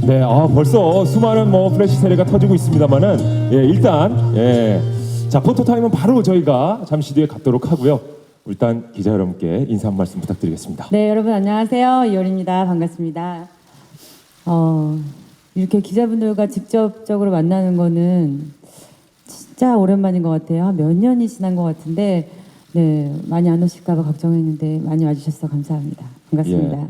네, 벌써 수많은 플래시 세례가 터지고 있습니다만은 일단 자 포토타임은 바로 저희가 잠시 뒤에 갖도록 하고요. 일단 기자 여러분께 인사 한 말씀 부탁드리겠습니다. 네, 여러분 안녕하세요. 이효리입니다. 반갑습니다. 이렇게 기자분들과 직접적으로 만나는 거는 진짜 오랜만인 것 같아요. 한 몇 년이 지난 것 같은데 네, 많이 안 오실까 봐 걱정했는데 많이 와주셔서 감사합니다. 반갑습니다.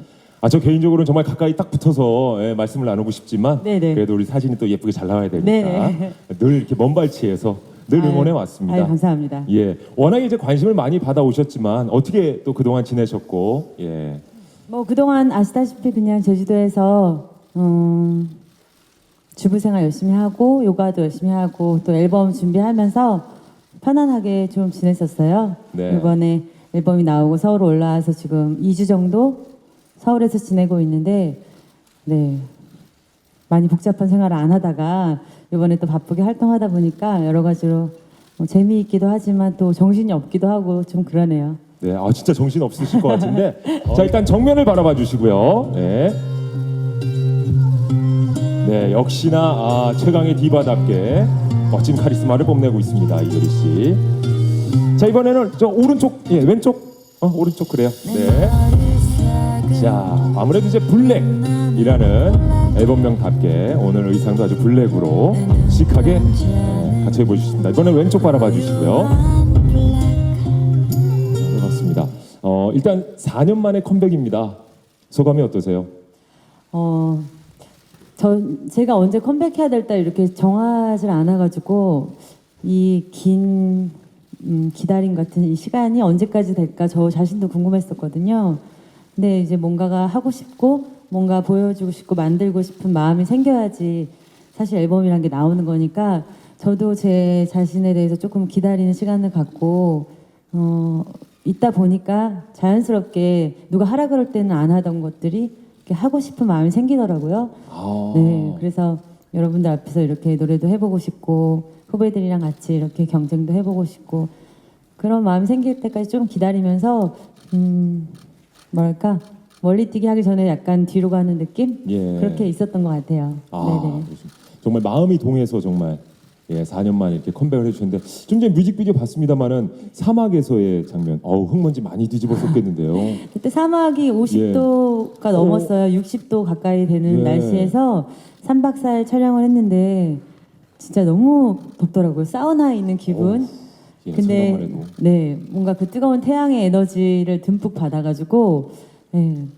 저 개인적으로는 정말 가까이 딱 붙어서 말씀을 나누고 싶지만 네네. 그래도 우리 사진이 또 예쁘게 잘 나와야 되니까 네네. 늘 이렇게 먼 발치에서 늘 응원해 왔습니다. 아유, 감사합니다. 워낙에 이제 관심을 많이 받아 오셨지만 어떻게 또 그동안 지내셨고 뭐 그동안 아시다시피 그냥 제주도에서 주부생활 열심히 하고 요가도 열심히 하고 또 앨범 준비하면서 편안하게 좀 지냈었어요. 네. 이번에 앨범이 나오고 서울 올라와서 지금 2주 정도 서울에서 지내고 있는데 네 많이 복잡한 생활을 안 하다가 이번에 또 바쁘게 활동하다 보니까 여러 가지로 재미있기도 하지만 또 정신이 없기도 하고 좀 그러네요. 네, 진짜 정신 없으실 것 같은데 자 일단 정면을 바라봐 주시고요. 네, 역시나 최강의 디바답게 멋진 카리스마를 뽐내고 있습니다, 이효리 씨. 자 이번에는 저 오른쪽, 왼쪽, 오른쪽 그래요. 네. 자 아무래도 이제 블랙이라는 앨범명답게 오늘 의상도 아주 블랙으로 시크하게 같이 해보셨습니다. 이번엔 왼쪽 바라봐 주시고요. 네, 맞습니다. 일단 4년 만에 컴백입니다. 소감이 어떠세요? 제가 언제 컴백해야 될까 이렇게 정하지 않아가지고 이 긴 기다림 같은 이 시간이 언제까지 될까 저 자신도 궁금했었거든요. 근데 이제 뭔가가 하고 싶고 뭔가 보여주고 싶고 만들고 싶은 마음이 생겨야지 사실 앨범이란 게 나오는 거니까 저도 제 자신에 대해서 조금 기다리는 시간을 갖고 있다 보니까 자연스럽게 누가 하라 그럴 때는 안 하던 것들이 이렇게 하고 싶은 마음이 생기더라고요. 네, 그래서 여러분들 앞에서 이렇게 노래도 해보고 싶고 후배들이랑 같이 이렇게 경쟁도 해보고 싶고 그런 마음이 생길 때까지 좀 기다리면서 뭐랄까 멀리뛰기 하기 전에 약간 뒤로 가는 느낌? 그렇게 있었던 것 같아요. 네네. 정말 마음이 동해서 정말 4년 만에 이렇게 컴백을 해주셨는데 좀 전에 뮤직비디오 봤습니다만은 사막에서의 장면, 흙먼지 많이 뒤집었었겠는데요. 그때 사막이 50도가 넘었어요. 60도 가까이 되는 날씨에서 3박 4일 촬영을 했는데 진짜 너무 덥더라고요. 사우나에 있는 기분. 근데 네 뭔가 그 뜨거운 태양의 에너지를 듬뿍 받아가지고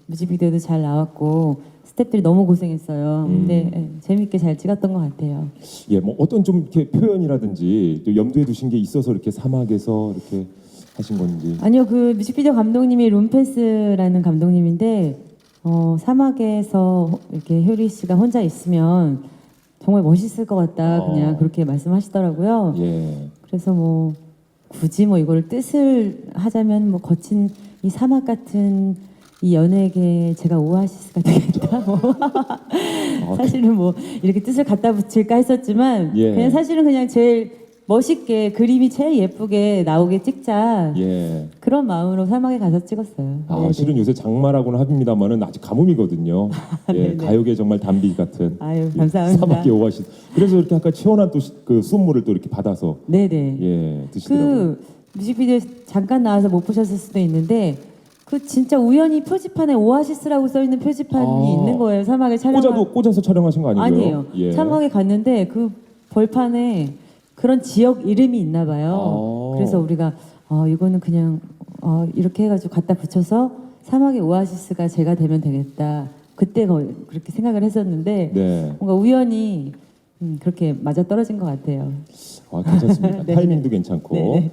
뮤직비디오도 잘 나왔고 스태프들이 너무 고생했어요. 근데 재밌게 잘 찍었던 것 같아요. 뭐 어떤 좀 이렇게 표현이라든지 또 염두에 두신 게 있어서 이렇게 사막에서 이렇게 하신 건지. 아니요, 그 뮤직비디오 감독님이 룸펜스라는 감독님인데 사막에서 이렇게 효리 씨가 혼자 있으면 정말 멋있을 것 같다 그냥 그렇게 말씀하시더라고요. 그래서 뭐 굳이 뭐 이걸 뜻을 하자면 뭐 거친 이 사막 같은 이 연예계 제가 오아시스가 되겠다. 사실은 뭐 이렇게 뜻을 갖다 붙일까 했었지만 그냥 사실은 그냥 제일 멋있게 그림이 제일 예쁘게 나오게 찍자 그런 마음으로 사막에 가서 찍었어요. 실은 요새 장마라고는 합니다만은 아직 가뭄이거든요. 가요계 정말 단비 같은. 아유 감사합니다. 사막의 오아시스. 그래서 이렇게 아까 시원한 또 그 수돗물을 또 이렇게 받아서 드시더라고요. 그 뮤직비디오 잠깐 나와서 못 보셨을 수도 있는데 그 진짜 우연히 표지판에 오아시스라고 써 있는 표지판이 있는 거예요. 사막에 꽂아서 촬영하신 거 아니고요? 아니에요. 사막에 갔는데 그 벌판에 그런 지역 이름이 있나 봐요. 그래서 우리가 이거는 그냥 이렇게 해가지고 갖다 붙여서 사막의 오아시스가 제가 되면 되겠다. 그때 그렇게 생각을 했었는데 뭔가 우연히 그렇게 맞아 떨어진 것 같아요. 괜찮습니다. 타이밍도 괜찮고.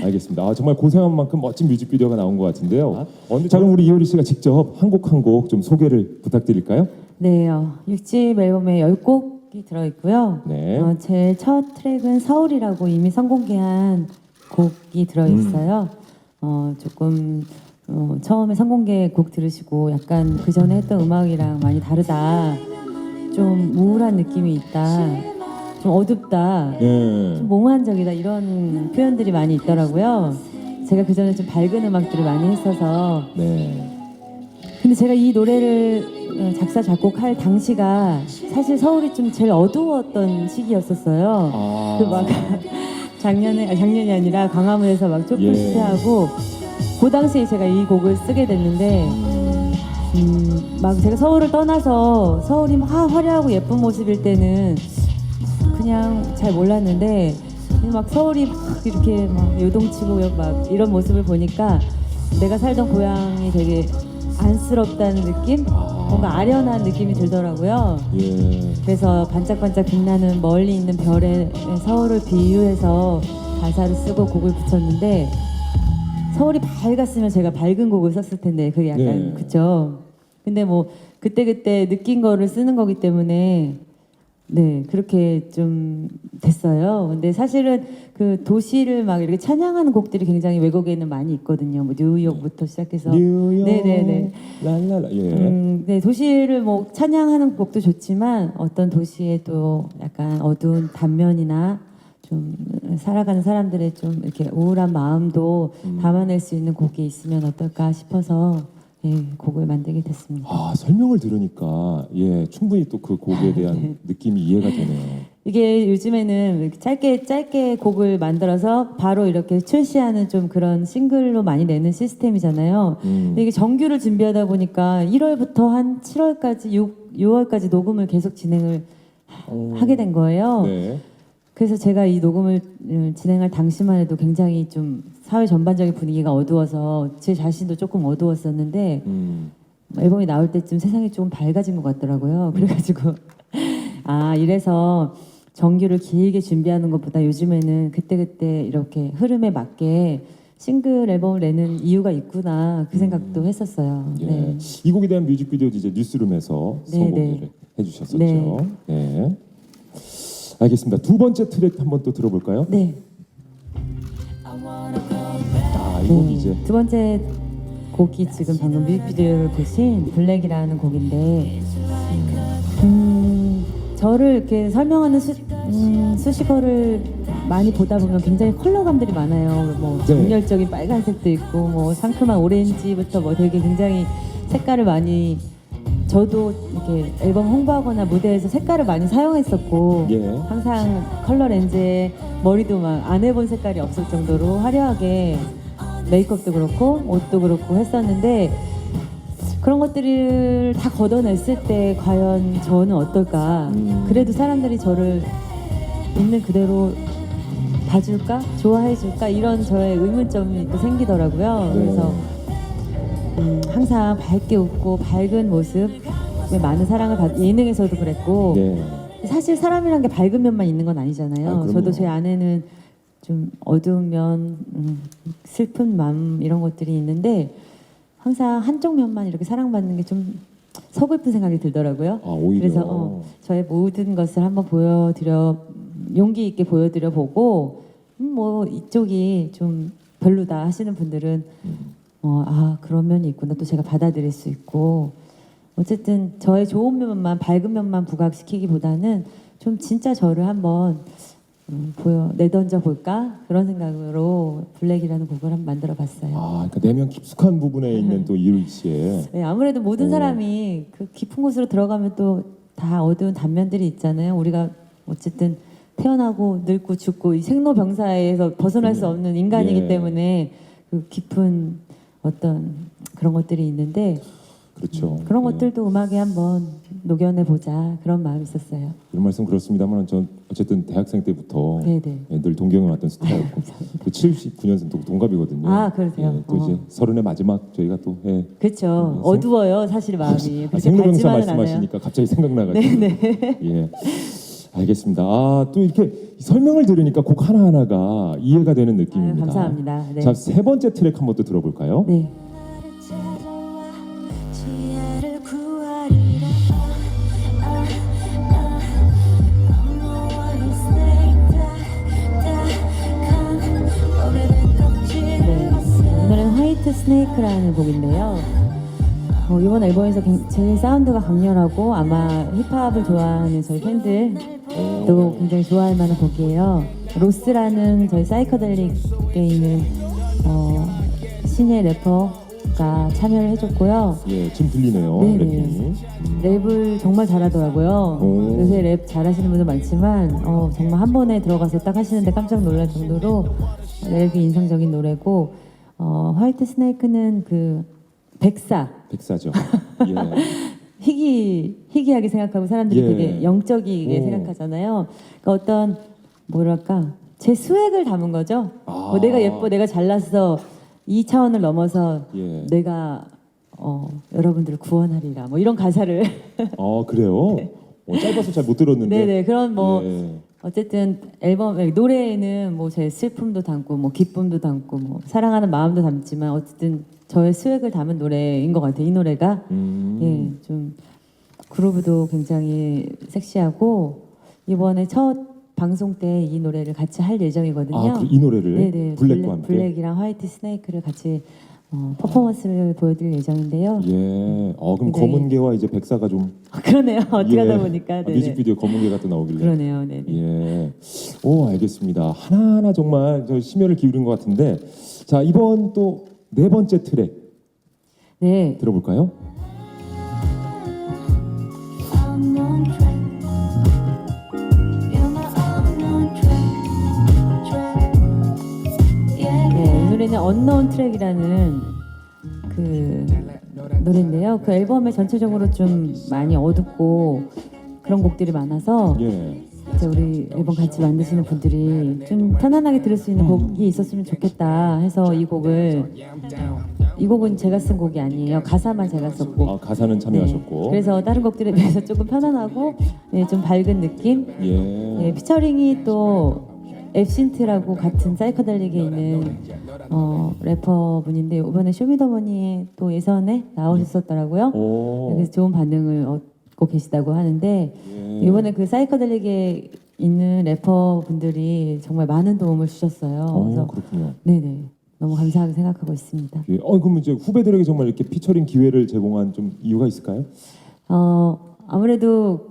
알겠습니다. 정말 고생한 만큼 멋진 뮤직비디오가 나온 것 같은데요. 자 그럼 우리 이효리 씨가 직접 한 곡 한 곡 좀 소개를 부탁드릴까요? 네, 6집 앨범에 10곡이 들어있고요. 제 첫 트랙은 서울이라고 이미 선공개한 곡이 들어있어요. 조금 처음에 선공개 곡 들으시고 약간 그 전에 했던 음악이랑 많이 다르다. 좀 우울한 느낌이 있다. 좀 어둡다. 좀 몽환적이다. 이런 표현들이 많이 있더라고요. 제가 그 전에 좀 밝은 음악들을 많이 했어서 근데 제가 이 노래를 작사 작곡할 당시가 사실 서울이 좀 제일 어두웠던 시기였었어요. 아. 그 막 작년이 아니라 광화문에서 막 촛불 예. 시위하고 그 당시에 제가 이 곡을 쓰게 됐는데 막 제가 서울을 떠나서 서울이 막 화려하고 예쁜 모습일 때는 그냥 잘 몰랐는데 막 서울이 막 이렇게 막 요동치고 막 이런 모습을 보니까 내가 살던 고향이 되게 안쓰럽다는 느낌? 뭔가 아련한 느낌이 들더라고요. 예. 그래서 반짝반짝 빛나는 멀리 있는 별에 서울을 비유해서 가사를 쓰고 곡을 붙였는데 서울이 밝았으면 제가 밝은 곡을 썼을 텐데 그게 약간 네. 그쵸. 근데 뭐 그때그때 느낀 거를 쓰는 거기 때문에 네 그렇게 좀 됐어요. 근데 사실은 그 도시를 막 이렇게 찬양하는 곡들이 굉장히 외국에는 많이 있거든요. 뭐 뉴욕부터 시작해서 뉴욕. 네네네. 랄랄라. 예. 네 도시를 뭐 찬양하는 곡도 좋지만 어떤 도시의 또 약간 어두운 단면이나 좀 살아가는 사람들의 좀 이렇게 우울한 마음도 담아낼 수 있는 곡이 있으면 어떨까 싶어서 예, 곡을 만들게 됐습니다. 아, 설명을 들으니까 예, 충분히 또 그 곡에 대한 느낌이 이해가 되네요. 이게 요즘에는 이렇게 짧게 곡을 만들어서 바로 이렇게 출시하는 좀 그런 싱글로 많이 내는 시스템이잖아요. 근데 이게 정규를 준비하다 보니까 1월부터 한 7월까지 6월까지 녹음을 계속 진행을 하게 된 거예요. 네. 그래서 제가 이 녹음을 진행할 당시만 해도 굉장히 좀 사회 전반적인 분위기가 어두워서 제 자신도 조금 어두웠었는데 앨범이 나올 때쯤 세상이 조금 밝아진 것 같더라고요. 그래가지고 아 이래서 정규를 길게 준비하는 것보다 요즘에는 그때그때 이렇게 흐름에 맞게 싱글 앨범을 내는 이유가 있구나 그 생각도 했었어요. 예. 네. 이 곡에 대한 뮤직비디오도 이제 뉴스룸에서 네, 선공개를 네. 해주셨었죠. 네. 네. 알겠습니다. 두 번째 트랙 한번 또 들어볼까요? 네. 아, 이 곡이 이제 두 번째 곡이 지금 방금 뮤직비디오를 보신 블랙이라는 곡인데 저를 이렇게 설명하는 수식어를 많이 보다 보면 굉장히 컬러감들이 많아요. 뭐 네. 정열적인 빨간색도 있고 뭐 상큼한 오렌지부터 뭐 되게 굉장히 색깔을 많이 저도 이렇게 앨범 홍보하거나 무대에서 색깔을 많이 사용했었고 예. 항상 컬러 렌즈에 머리도 막 안 해본 색깔이 없을 정도로 화려하게 메이크업도 그렇고 옷도 그렇고 했었는데 그런 것들을 다 걷어냈을 때 과연 저는 어떨까? 그래도 사람들이 저를 있는 그대로 봐줄까? 좋아해줄까? 이런 저의 의문점이 또 생기더라고요. 네. 그래서 항상 밝게 웃고 밝은 모습에 많은 사랑을 예능에서도 그랬고 네. 사실 사람이란 게 밝은 면만 있는 건 아니잖아요. 아, 그럼요. 저도 제 안에는 좀 어두운 면, 슬픈 마음 이런 것들이 있는데 항상 한쪽 면만 이렇게 사랑받는 게 좀 서글픈 생각이 들더라고요. 아, 오히려. 그래서 저의 모든 것을 한번 용기 있게 보여드려 보고 뭐 이쪽이 좀 별로다 하시는 분들은 아 그런 면이 있구나 또 제가 받아들일 수 있고 어쨌든 저의 좋은 면만 밝은 면만 부각시키기보다는 좀 진짜 저를 한번 내던져 볼까 그런 생각으로 블랙이라는 곡을 한번 만들어 봤어요. 아, 그러니까 내면 깊숙한 부분에 있는 또 이루이 씨의 네, 아무래도 모든 오. 사람이 그 깊은 곳으로 들어가면 또 다 어두운 단면들이 있잖아요. 우리가 어쨌든 태어나고 늙고 죽고 이 생로병사에서 벗어날 수 없는 인간이기 예. 때문에 그 깊은 어떤 그런 것들이 있는데 그렇죠. 그런 예. 것들도 음악에 한번 녹여내 보자 그런 마음이 있었어요. 이런 말씀 그렇습니다만 전 어쨌든 대학생 때부터 네네. 예, 늘 동경해 왔던 스타였고 또 79년생 동갑이거든요. 아, 그러세요? 예, 또 이제 서른의 마지막 저희가 또 예. 그렇죠. 생- 어두워요 사실 마음이. 아, 그렇게 생로병사 밝지만은 않아요. 말씀하시니까 갑자기 생각나가지고 네네. 예. 알겠습니다. 아, 또 이렇게 설명을 들으니까 곡 하나하나가 이해가 되는 느낌입니다. 아유, 감사합니다. 네. 자, 세 번째 트랙 한번 또 들어볼까요? 네. 지혜를 구하리라 네. 오늘은 화이트 스네이크라는 곡인데요. 이번 앨범에서 제일 사운드가 강렬하고 아마 힙합을 좋아하는 저희 팬들도 굉장히 좋아할 만한 곡이에요. 로스라는 저희 사이커델릭에 있는 신예 래퍼 작곡가 참여를 해줬고요. 예, 지금 들리네요. 네네. 래핑이. 랩을 정말 잘하더라고요. 오. 요새 랩 잘하시는 분들 많지만 정말 한 번에 들어가서 딱 하시는데 깜짝 놀랄 정도로 랩이 인상적인 노래고 화이트 스네이크는 그 백사죠. 예. 희귀하게 생각하고 사람들이 예. 되게 영적이게 오. 생각하잖아요. 그러니까 어떤 뭐랄까 제 스웩을 담은 거죠. 아. 뭐 내가 예뻐, 내가 잘났어 이 차원을 넘어서 예. 내가 여러분들을 구원하리라 뭐 이런 가사를 그래요? 짧아서 잘 못 들었는데. 네네 그런 뭐 예. 어쨌든 앨범 노래에는 뭐 제 슬픔도 담고 뭐 기쁨도 담고 뭐 사랑하는 마음도 담지만 어쨌든 저의 스웩을 담은 노래인 것 같아요. 이 노래가 예, 좀 그루브도 굉장히 섹시하고 이번에 첫 방송 때 이 노래를 같이 할 예정이거든요. 이 노래를 네네 블랙과 함께. 블랙이랑 화이트 스네이크를 같이 퍼포먼스를 보여드릴 예정인데요. 예. 그럼 굉장히- 검은개와 이제 백사가 좀 그러네요. 어떻게 예. 하다 보니까 네네. 뮤직비디오 검은개가 또 나오길래. 그러네요. 네네. 예. 알겠습니다. 하나하나 정말 저 심혈을 기울인 것 같은데, 자 이번 또 네 번째 트랙 네. 들어볼까요? unknown track. You're my unknown track. Yeah. 네, 이 노래는 언노운 트랙이라는 그 노래인데요. 그 앨범에 전체적으로 좀 많이 어둡고 그런 곡들이 많아서 예. 이제 우리 앨범 같이 만드시는 분들이 좀 편안하게 들을 수 있는 곡이 있었으면 좋겠다 해서 이 곡은 제가 쓴 곡이 아니에요. 가사만 제가 썼고. 가사는 참여하셨고. 네, 그래서 다른 곡들에 비해서 조금 편안하고 좀 밝은 느낌. 예. 피처링이 또 앱신트라고 같은 사이커델릭에 있는 래퍼분인데 이번에 쇼미더머니에 또 예선에 나오셨었더라고요. 오. 그래서 좋은 반응을 얻고 계시다고 하는데 예. 이번에 그 사이커델릭에 있는 래퍼분들이 정말 많은 도움을 주셨어요. 그래서 그렇군요. 네네 너무 감사하게 생각하고 있습니다. 예. 그럼 이제 후배들에게 정말 이렇게 피처링 기회를 제공한 좀 이유가 있을까요? 아무래도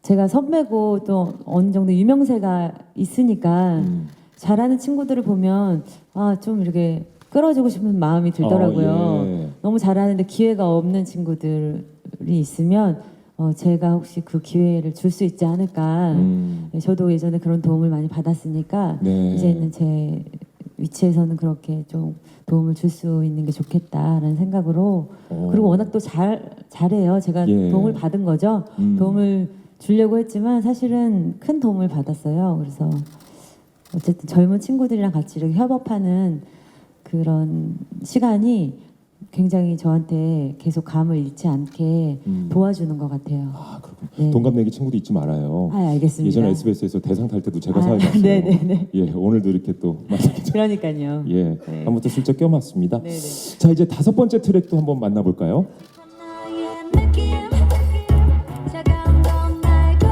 제가 선배고 또 어느 정도 유명세가 있으니까 잘하는 친구들을 보면 좀 이렇게 끌어주고 싶은 마음이 들더라고요. 예. 너무 잘하는데 기회가 없는 친구들이 있으면 제가 혹시 그 기회를 줄 수 있지 않을까. 네, 저도 예전에 그런 도움을 많이 받았으니까 네. 이제는 제 위치에서는 그렇게 좀 도움을 줄 수 있는 게 좋겠다라는 생각으로 그리고 워낙 또 잘해요. 제가 예. 도움을 받은 거죠. 도움을 주려고 했지만 사실은 큰 도움을 받았어요. 그래서 어쨌든 젊은 친구들이랑 같이 이렇게 협업하는 그런 시간이 굉장히 저한테 계속 감을 잃지 않게 도와주는 것 같아요. 그렇군요. 네. 동갑내기 친구도 잊지 말아요. 알겠습니다. 예전에 SBS에서 대상 탈 때도 제가 사회를 봤어요. 네네네. 예, 오늘도 이렇게 또 마찬가지. 그러니까요. 예, 네. 한번 또 슬쩍 껴봤습니다. 네네. 자, 이제 다섯 번째 트랙도 한번 만나볼까요? 하나의 느낌 차가운 건 말고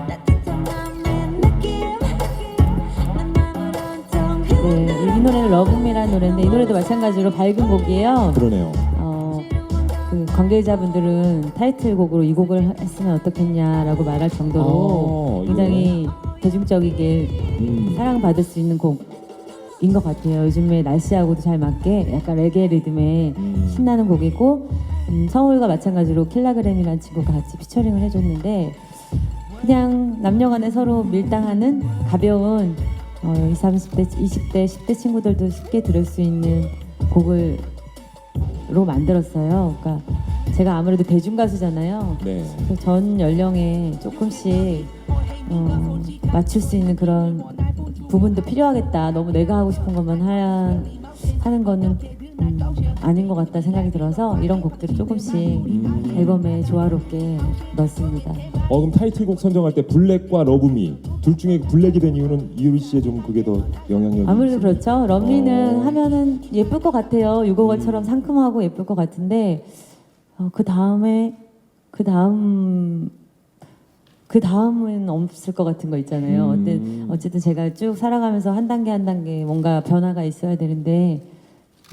따뜻한 맘의 느낌 난 맘을 온통 네, 이 노래는 러브미라는 노래인데 이 노래도 마찬가지로 밝은 곡이에요. 그러네요. 그 관계자분들은 타이틀곡으로 이 곡을 했으면 어떻겠냐라고 말할 정도로 예. 굉장히 대중적이게 사랑받을 수 있는 곡인 것 같아요. 요즘에 날씨하고도 잘 맞게 약간 레게 리듬의 신나는 곡이고 서울과 마찬가지로 킬라그램이라는 친구가 같이 피처링을 해줬는데 그냥 남녀간에 서로 밀당하는 가벼운 20, 30대, 20대, 10대 친구들도 쉽게 들을 수 있는 곡으로 만들었어요. 그러니까 제가 아무래도 대중 가수잖아요. 네. 그래서 전 연령에 조금씩 맞출 수 있는 그런 부분도 필요하겠다. 너무 내가 하고 싶은 것만 하는 거는 아닌 것 같다 생각이 들어서 이런 곡들을 조금씩 앨범에 조화롭게 넣습니다. 그럼 타이틀곡 선정할 때 블랙과 러브미 둘 중에 블랙이 된 이유는 이유리 씨의 좀 그게 더 영향력이 아무래도 있습니까? 그렇죠. 럼미는 하면은 예쁠 것 같아요. 유고걸처럼 상큼하고 예쁠 것 같은데 그 다음은 없을 것 같은 거 있잖아요. 어쨌든 제가 쭉 살아가면서 한 단계 한 단계 뭔가 변화가 있어야 되는데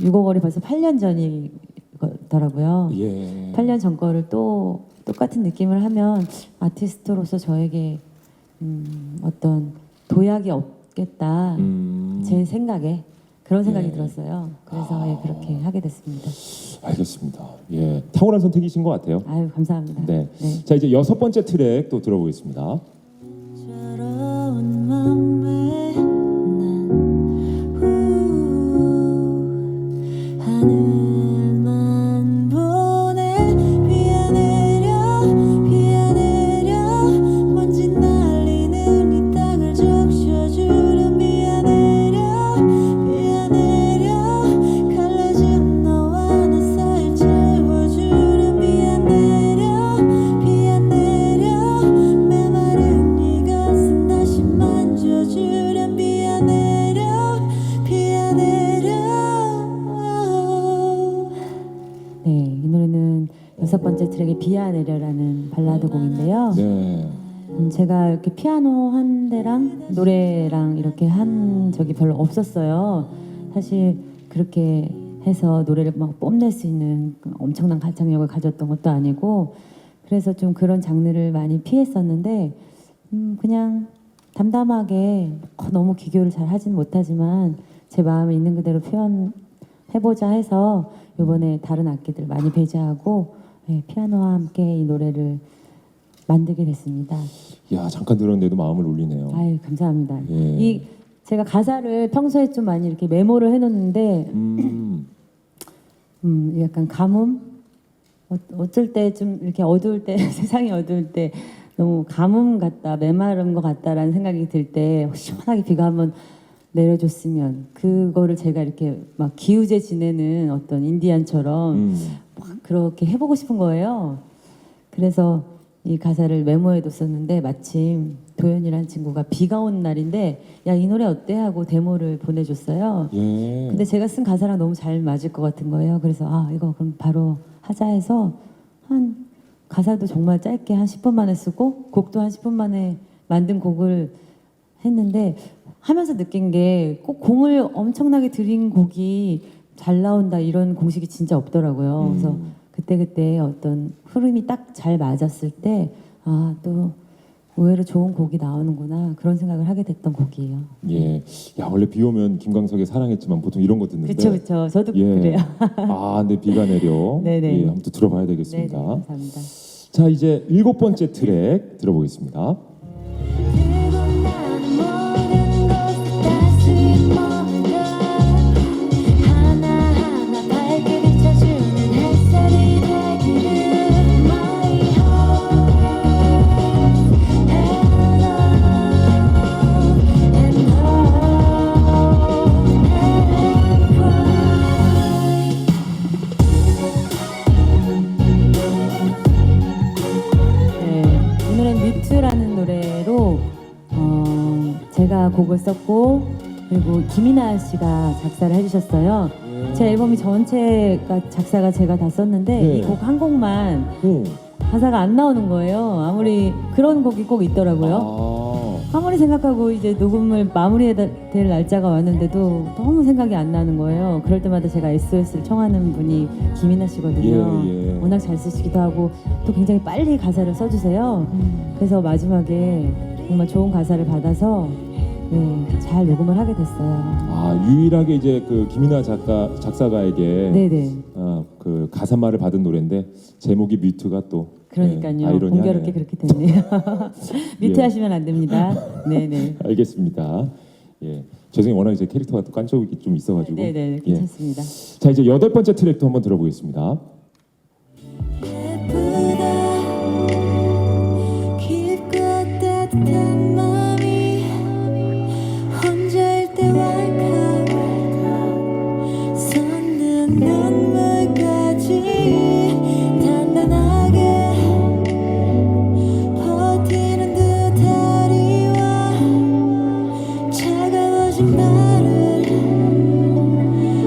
유고걸이 벌써 8년 전이더라고요. 예. 8년 전 거를 또 똑같은 느낌을 하면 아티스트로서 저에게 어떤 도약이 없겠다. 제 생각에 그런 생각이 예. 들었어요. 그래서 예, 그렇게 하게 됐습니다. 알겠습니다. 예, 탁월한 선택이신 것 같아요. 아유 감사합니다. 네. 자 이제 6번째 트랙 또 들어보겠습니다. 저런 맘에 난 하늘만 보내 비아내려 먼지 날리는 이 땅을 적셔주렴 비아내려 갈라진 너와 내 사이 채워주렴 비아내려 메마른 네 가슴 다시 만져주렴 비아내려 네, 이 노래는 6번째 트랙의 비야 내려라는 발라드 곡인데요. 네. 제가 이렇게 피아노 한 대랑 노래랑 이렇게 한 적이 별로 없었어요. 사실 그렇게 해서 노래를 막 뽐낼 수 있는 엄청난 가창력을 가졌던 것도 아니고 그래서 좀 그런 장르를 많이 피했었는데 그냥 담담하게 너무 기교를 잘 하진 못하지만 제 마음에 있는 그대로 표현해보자 해서 이번에 다른 악기들 많이 배제하고 예, 피아노와 함께 이 노래를 만들게 됐습니다. 야 잠깐 들었는데도 마음을 울리네요. 아유 감사합니다. 예. 이 제가 가사를 평소에 좀 많이 이렇게 메모를 해놓는데 약간 가뭄 어쩔 때 좀 이렇게 어두울 때 세상이 어두울 때 너무 가뭄 같다 메마른 것 같다라는 생각이 들 때 시원하게 비가 한번 내려줬으면 그거를 제가 이렇게 막 기우제 지내는 어떤 인디안처럼 막 그렇게 해보고 싶은 거예요. 그래서 이 가사를 메모해뒀었는데 마침 도현이라는 친구가 비가 온 날인데 야 이 노래 어때 하고 데모를 보내줬어요. 예. 근데 제가 쓴 가사랑 너무 잘 맞을 것 같은 거예요. 그래서 아 이거 그럼 바로 하자 해서 한 가사도 정말 짧게 한 10분 만에 쓰고 곡도 한 10분 만에 만든 곡을 했는데 하면서 느낀 게 꼭 공을 엄청나게 들인 곡이 잘 나온다 이런 공식이 진짜 없더라고요. 그래서 그때 어떤 흐름이 딱 잘 맞았을 때 아 또 의외로 좋은 곡이 나오는구나 그런 생각을 하게 됐던 곡이에요. 예. 야 원래 비 오면 김광석의 사랑했지만 보통 이런 거 듣는데. 그렇죠. 저도 예. 그래요. 아, 근데 비가 내려. 네네. 예, 한번 또 들어봐야 네, 되겠습니다. 감사합니다. 자 이제 7번째 트랙 들어보겠습니다. 들고 나는 모든 곳 따스히 머물러 하나하나 밝게 비춰주는 햇살이 되기를 My heart and 네, 이 노래는 뮤트라는 노래로 제가 곡을 썼고 그리고 김이나 씨가 작사를 해주셨어요. 제 앨범이 전체가 작사가 제가 다 썼는데 네. 이 곡 한 곡만 오. 가사가 안 나오는 거예요. 아무리 그런 곡이 꼭 있더라고요. 아. 아무리 생각하고 이제 녹음을 마무리해야 될 날짜가 왔는데도 너무 생각이 안 나는 거예요. 그럴 때마다 제가 SOS를 청하는 분이 김이나 씨거든요. 예, 예. 워낙 잘 쓰시기도 하고 또 굉장히 빨리 가사를 써주세요. 그래서 마지막에 정말 좋은 가사를 받아서 네, 잘 녹음을 하게 됐어요. 아 유일하게 이제 그 김이나 작사가에게 네네. 그 가사말을 받은 노래인데 제목이 뮤트가 또 그러니까요. 예, 아이러니하네요. 공교롭게 그렇게 됐네요. 미트 예. 하시면 안 됩니다. 네네. 알겠습니다. 예. 죄송해요. 워낙 이제 캐릭터가 또 깐족이 좀 있어가지고. 네네. 예. 괜찮습니다. 자 이제 8번째 트랙도 한번 들어보겠습니다. 예쁘다 깊고 따뜻한 맘이 혼자일 때 왈칵 솟는 눈물까지 단단하게 버티는 듯하리와 차가워진 나를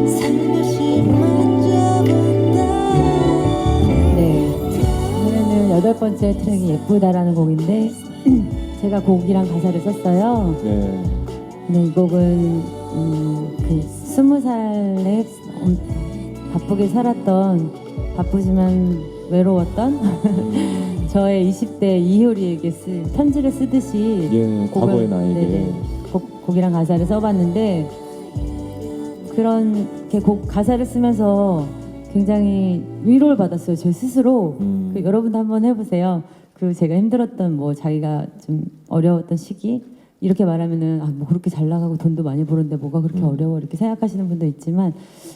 살며시 만져본다 네. 오늘은 8번째 트랙이 예쁘다라는 곡인데 제가 곡이랑 가사를 썼어요. 네. 근데 이 곡은 그 20살에 바쁘게 살았던 바쁘지만 외로웠던 저의 20대 이효리에게 편지를 쓰듯이 예, 과거의 나에게. 곡이랑 가사를 써봤는데 그런 이렇게 곡 가사를 쓰면서 굉장히 위로를 받았어요. 제 스스로. 그 여러분도 한번 해보세요. 그 제가 힘들었던 뭐 자기가 좀 어려웠던 시기 이렇게 말하면은 뭐 그렇게 잘 나가고 돈도 많이 버는데 뭐가 그렇게 어려워 이렇게 생각하시는 분도 있지만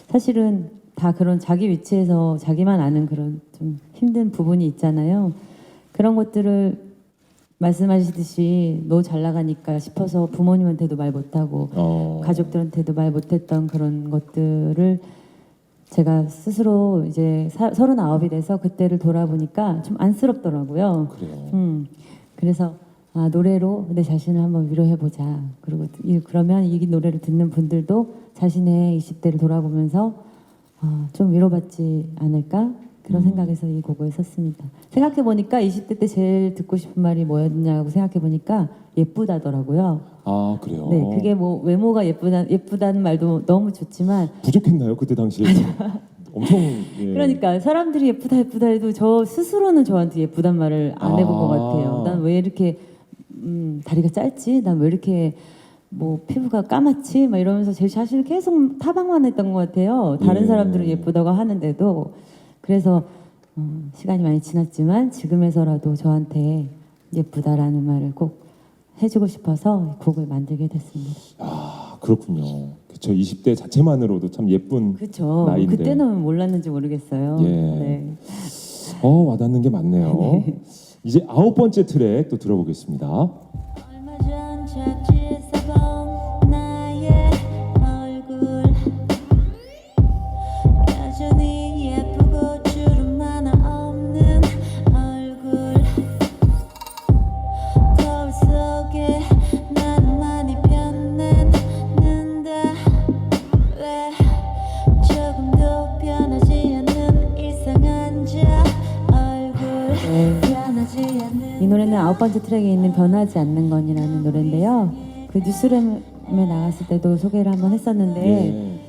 사실은 다 그런 자기 위치에서 자기만 아는 그런 좀 힘든 부분이 있잖아요. 그런 것들을 말씀하시듯이 너 잘 나가니까 싶어서 부모님한테도 말 못하고 가족들한테도 말 못했던 그런 것들을 제가 스스로 이제 39이 돼서 그때를 돌아보니까 좀 안쓰럽더라고요. 그래요. 그래서 노래로 내 자신을 한번 위로해보자. 그리고 그러면 이 노래를 듣는 분들도 자신의 20대를 돌아보면서 좀 위로받지 않을까? 그런 생각에서 이 곡을 썼습니다. 생각해보니까 20대 때 제일 듣고 싶은 말이 뭐였냐고 생각해보니까 예쁘다더라고요. 아 그래요. 네, 그게 뭐 외모가 예쁘다는 말도 너무 좋지만 부족했나요 그때 당시에? 엄청 예. 그러니까 사람들이 예쁘다 해도 저 스스로는 저한테 예쁘단 말을 안 해본 것 같아요. 난 왜 이렇게 다리가 짧지? 난 왜 이렇게 뭐 피부가 까맣지? 막 이러면서 제 자신을 계속 타박만 했던 것 같아요. 다른 예. 사람들은 예쁘다고 하는데도. 그래서 시간이 많이 지났지만 지금에서라도 저한테 예쁘다라는 말을 꼭 해주고 싶어서 곡을 만들게 됐습니다. 아 그렇군요. 그렇죠. 20대 자체만으로도 참 예쁜 그렇죠. 나이인데. 그때는 몰랐는지 모르겠어요. 예. 네. 와닿는 게 많네요. 이제 9번째 트랙 또 들어보겠습니다. 얼마 전 잡지에서 본 나의 얼굴 여전히 예쁘고 주름 하나 없는 얼굴 거울 속에 나는 많이 변했는데 왜 조금도 변하지 않는 이상한 저 얼굴 변하지 않는 이 노래는 9번째 트랙에 있는 변하지 않는 건이라는 노래인데요. 그 뉴스룸에 나갔을 때도 소개를 한번 했었는데 예.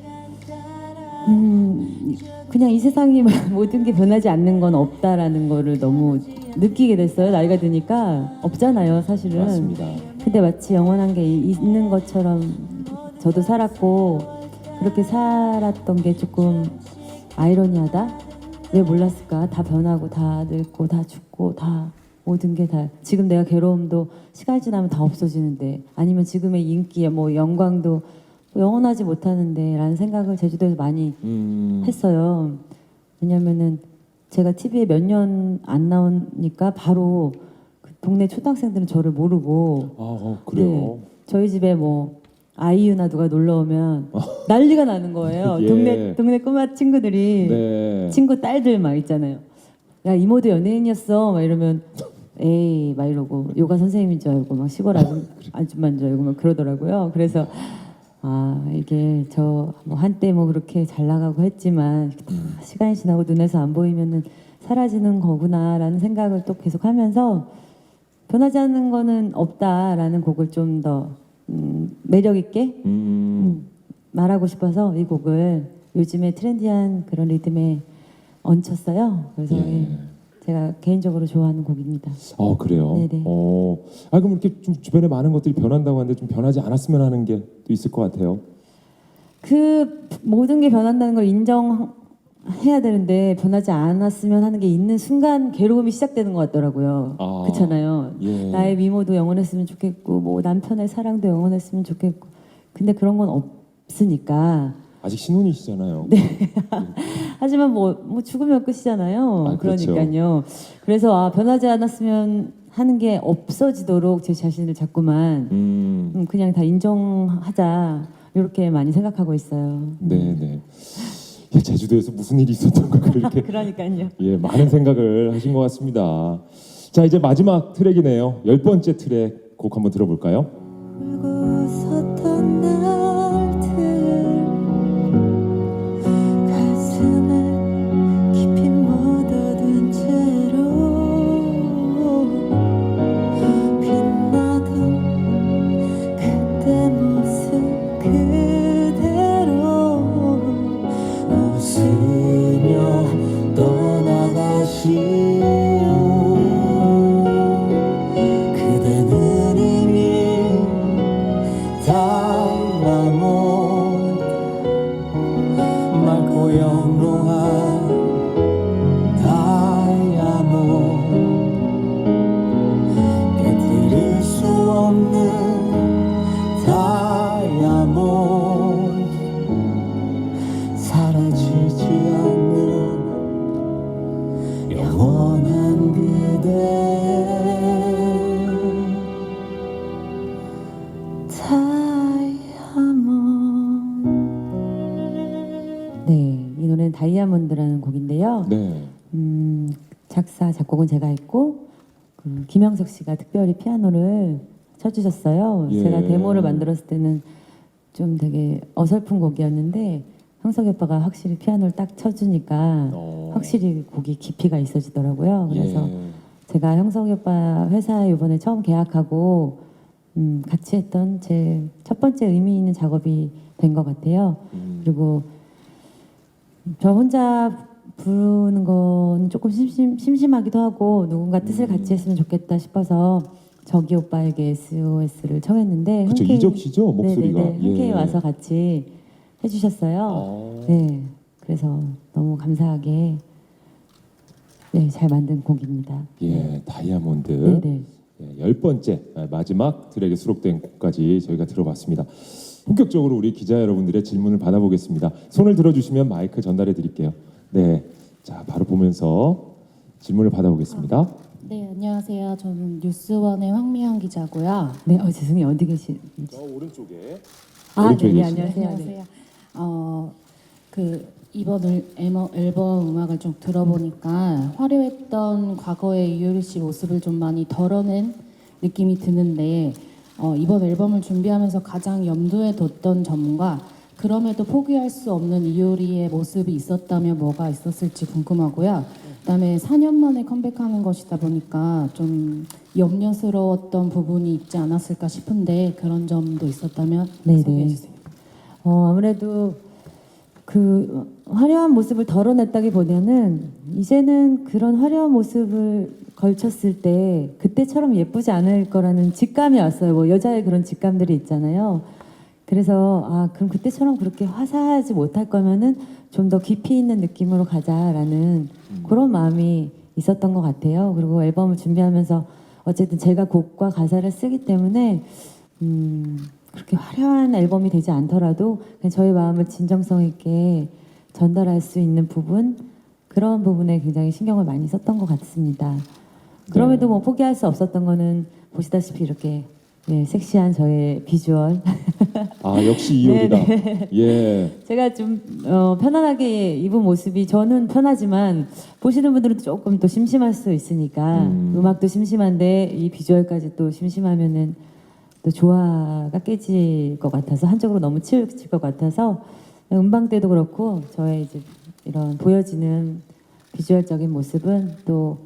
그냥 이 세상이 모든 게 변하지 않는 건 없다라는 거를 너무 느끼게 됐어요. 나이가 드니까 없잖아요, 사실은. 맞습니다. 근데 마치 영원한 게 있는 것처럼 저도 살았고 그렇게 살았던 게 조금 아이러니하다. 왜 몰랐을까? 다 변하고 다 늙고 다 죽고 다 모든 게 다 지금 내가 괴로움도 시간이 지나면 다 없어지는데 아니면 지금의 인기 뭐 영광도 영원하지 못하는데 라는 생각을 제주도에서 많이 했어요. 왜냐면은 제가 TV에 몇 년 안 나오니까 바로 그 동네 초등학생들은 저를 모르고 그래요. 네, 저희 집에 뭐 아이유나 누가 놀러 오면 난리가 나는 거예요. 예. 동네 꼬마 친구들이 네. 친구 딸들 막 있잖아요. 야 이모도 연예인이었어 막 이러면 에이 막 이러고 요가 선생님인 줄 알고 막 시골 아줌마인 줄 알고 막 그러더라고요. 그래서 이게 저 뭐 한때 뭐 그렇게 잘 나가고 했지만 시간이 지나고 눈에서 안 보이면은 사라지는 거구나라는 생각을 또 계속하면서 변하지 않는 거는 없다라는 곡을 좀 더 매력 있게 말하고 싶어서 이 곡을 요즘에 트렌디한 그런 리듬에 얹혔어요. 그래서 예. 제가 개인적으로 좋아하는 곡입니다. 그래요. 네네. 그럼 이렇게 좀 주변에 많은 것들이 변한다고 하는데 좀 변하지 않았으면 하는 게 또 있을 것 같아요. 그 모든 게 변한다는 걸 인정해야 되는데 변하지 않았으면 하는 게 있는 순간 괴로움이 시작되는 것 같더라고요. 그렇잖아요. 예. 나의 미모도 영원했으면 좋겠고 뭐 남편의 사랑도 영원했으면 좋겠고 근데 그런 건 없으니까 아직 신혼이시잖아요. 네. 하지만 뭐 죽으면 끝이잖아요. 그렇죠. 그러니까요. 그래서 변하지 않았으면 하는 게 없어지도록 제 자신을 자꾸만 그냥 다 인정하자 이렇게 많이 생각하고 있어요. 네네. 제주도에서 무슨 일이 있었던가 그렇게 그러니까요. 예 많은 생각을 하신 것 같습니다. 자 이제 마지막 트랙이네요. 10번째 트랙 곡 한번 들어볼까요? 울고 섰던 날들 가슴에 깊이 묻어둔 채로 빛나던 그때 모습 그대로 웃으며 떠나가시오 그대는 이미 달라못 다이아몬드라는 곡인데요. 네. 작사 작곡은 제가 했고 김영석 씨가 특별히 피아노를 쳐주셨어요. 예. 제가 데모를 만들었을 때는 좀 되게 어설픈 곡이었는데 형석이 오빠가 확실히 피아노를 딱 쳐주니까 확실히 곡이 깊이가 있어지더라고요. 그래서 예. 제가 형석이 오빠 회사에 이번에 처음 계약하고 같이 했던 제 첫 번째 의미 있는 작업이 된 것 같아요. 그리고 저 혼자 부르는 건 조금 심심하기도 하고 누군가 뜻을 같이 했으면 좋겠다 싶어서 저기 오빠에게 SOS를 청했는데 그렇죠. 흔쾌히- 이적 씨죠 목소리가. 네네네, 흔쾌히 예. 와서 같이 해주셨어요. 아. 네, 그래서 너무 감사하게 네, 잘 만든 곡입니다. 예, 다이아몬드. 네네. 예, 10번째 마지막 트랙에 수록된 곡까지 저희가 들어봤습니다. 본격적으로 우리 기자 여러분들의 질문을 받아보겠습니다. 손을 들어주시면 마이크 전달해 드릴게요. 네, 자 바로 보면서 질문을 받아보겠습니다. 네, 안녕하세요. 저는 뉴스원의 황미영 기자고요. 네, 죄송해요. 어디 계신지. 저 오른쪽에. 아, 오른쪽에 네, 계시네요. 안녕하세요. 네. 이번 앨범 음악을 좀 들어보니까 화려했던 과거의 이효리 씨 모습을 좀 많이 덜어낸 느낌이 드는데 이번 앨범을 준비하면서 가장 염두에 뒀던 점과 그럼에도 포기할 수 없는 이효리의 모습이 있었다면 뭐가 있었을지 궁금하고요. 그다음에 4년 만에 컴백하는 것이다 보니까 좀 염려스러웠던 부분이 있지 않았을까 싶은데 그런 점도 있었다면 네네. 소개해 주세요. 아무래도 그 화려한 모습을 덜어냈다기보다는 이제는 그런 화려한 모습을 걸쳤을 때 그때처럼 예쁘지 않을 거라는 직감이 왔어요. 뭐 여자의 그런 직감들이 있잖아요. 그래서 그럼 그때처럼 그렇게 화사하지 못할 거면은 좀 더 깊이 있는 느낌으로 가자라는 그런 마음이 있었던 것 같아요. 그리고 앨범을 준비하면서 어쨌든 제가 곡과 가사를 쓰기 때문에 그렇게 화려한 앨범이 되지 않더라도 그냥 저의 마음을 진정성 있게 전달할 수 있는 부분 그런 부분에 굉장히 신경을 많이 썼던 것 같습니다. 그럼에도 뭐 포기할 수 없었던 거는 보시다시피 이렇게 네, 섹시한 저의 비주얼. 아 역시 이효리다. 예. 제가 좀 편안하게 입은 모습이 저는 편하지만 보시는 분들은 조금 또 심심할 수 있으니까 음악도 심심한데 이 비주얼까지 또 심심하면은 또 조화가 깨질 것 같아서 한쪽으로 너무 치우칠 것 같아서 음방 때도 그렇고 저의 이제 이런 보여지는 비주얼적인 모습은 또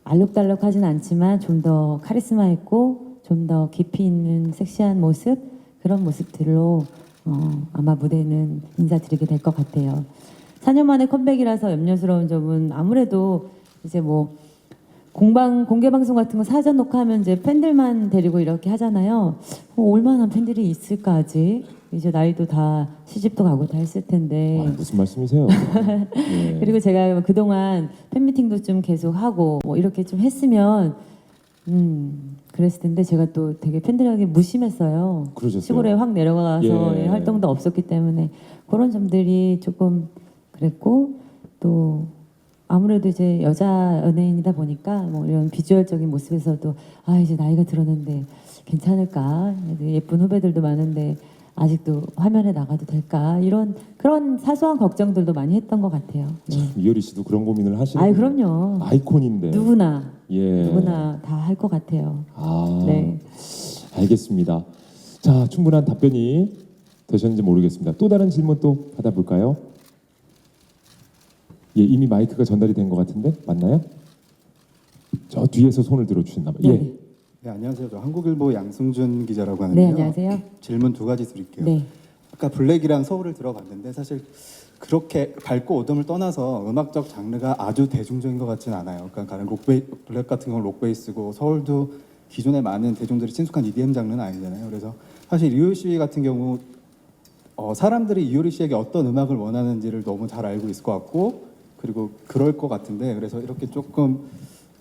알록달록하진 않지만 좀 더 카리스마 있고 좀 더 깊이 있는 섹시한 모습 그런 모습들로 아마 무대는 인사드리게 될 것 같아요. 4년 만에 컴백이라서 염려스러운 점은 아무래도 이제 뭐 공개 방송 같은 거 사전 녹화하면 이제 팬들만 데리고 이렇게 하잖아요. 올만한 팬들이 있을까 아직 이제 나이도 다 시집도 가고 다 했을 텐데. 무슨 말씀이세요? 예. 그리고 제가 그동안 팬미팅도 좀 계속 하고 뭐 이렇게 좀 했으면 그랬을 텐데 제가 또 되게 팬들에게 무심했어요. 그러셨어요? 시골에 확 내려가서 예. 활동도 없었기 때문에 그런 점들이 조금 그랬고 또 아무래도 이제 여자 연예인이다 보니까 뭐 이런 비주얼적인 모습에서도 이제 나이가 들었는데 괜찮을까 예쁜 후배들도 많은데 아직도 화면에 나가도 될까 이런 그런 사소한 걱정들도 많이 했던 것 같아요. 네. 이효리 씨도 그런 고민을 하시는. 그럼요. 아이콘인데. 누구나 예. 누구나 다 할 것 같아요. 네. 알겠습니다. 자, 충분한 답변이 되셨는지 모르겠습니다. 또 다른 질문 또 받아볼까요? 예, 이미 마이크가 전달이 된 것 같은데 맞나요? 저 뒤에서 손을 들어주셨나 봐요. 예. 네, 안녕하세요. 저 한국일보 양승준 기자라고 네, 하는데요. 안녕하세요. 질문 두 가지 드릴게요. 네. 아까 블랙이랑 서울을 들어봤는데 사실 그렇게 밝고 어둠을 떠나서 음악적 장르가 아주 대중적인 것 같지는 않아요. 그러니까 블랙 같은 경우는 록베이스고 서울도 기존에 많은 대중들이 친숙한 EDM 장르는 아니잖아요. 그래서 사실 이효리 씨 같은 경우 사람들이 이효리 씨에게 어떤 음악을 원하는지를 너무 잘 알고 있을 것 같고 그리고 그럴 것 같은데 그래서 이렇게 조금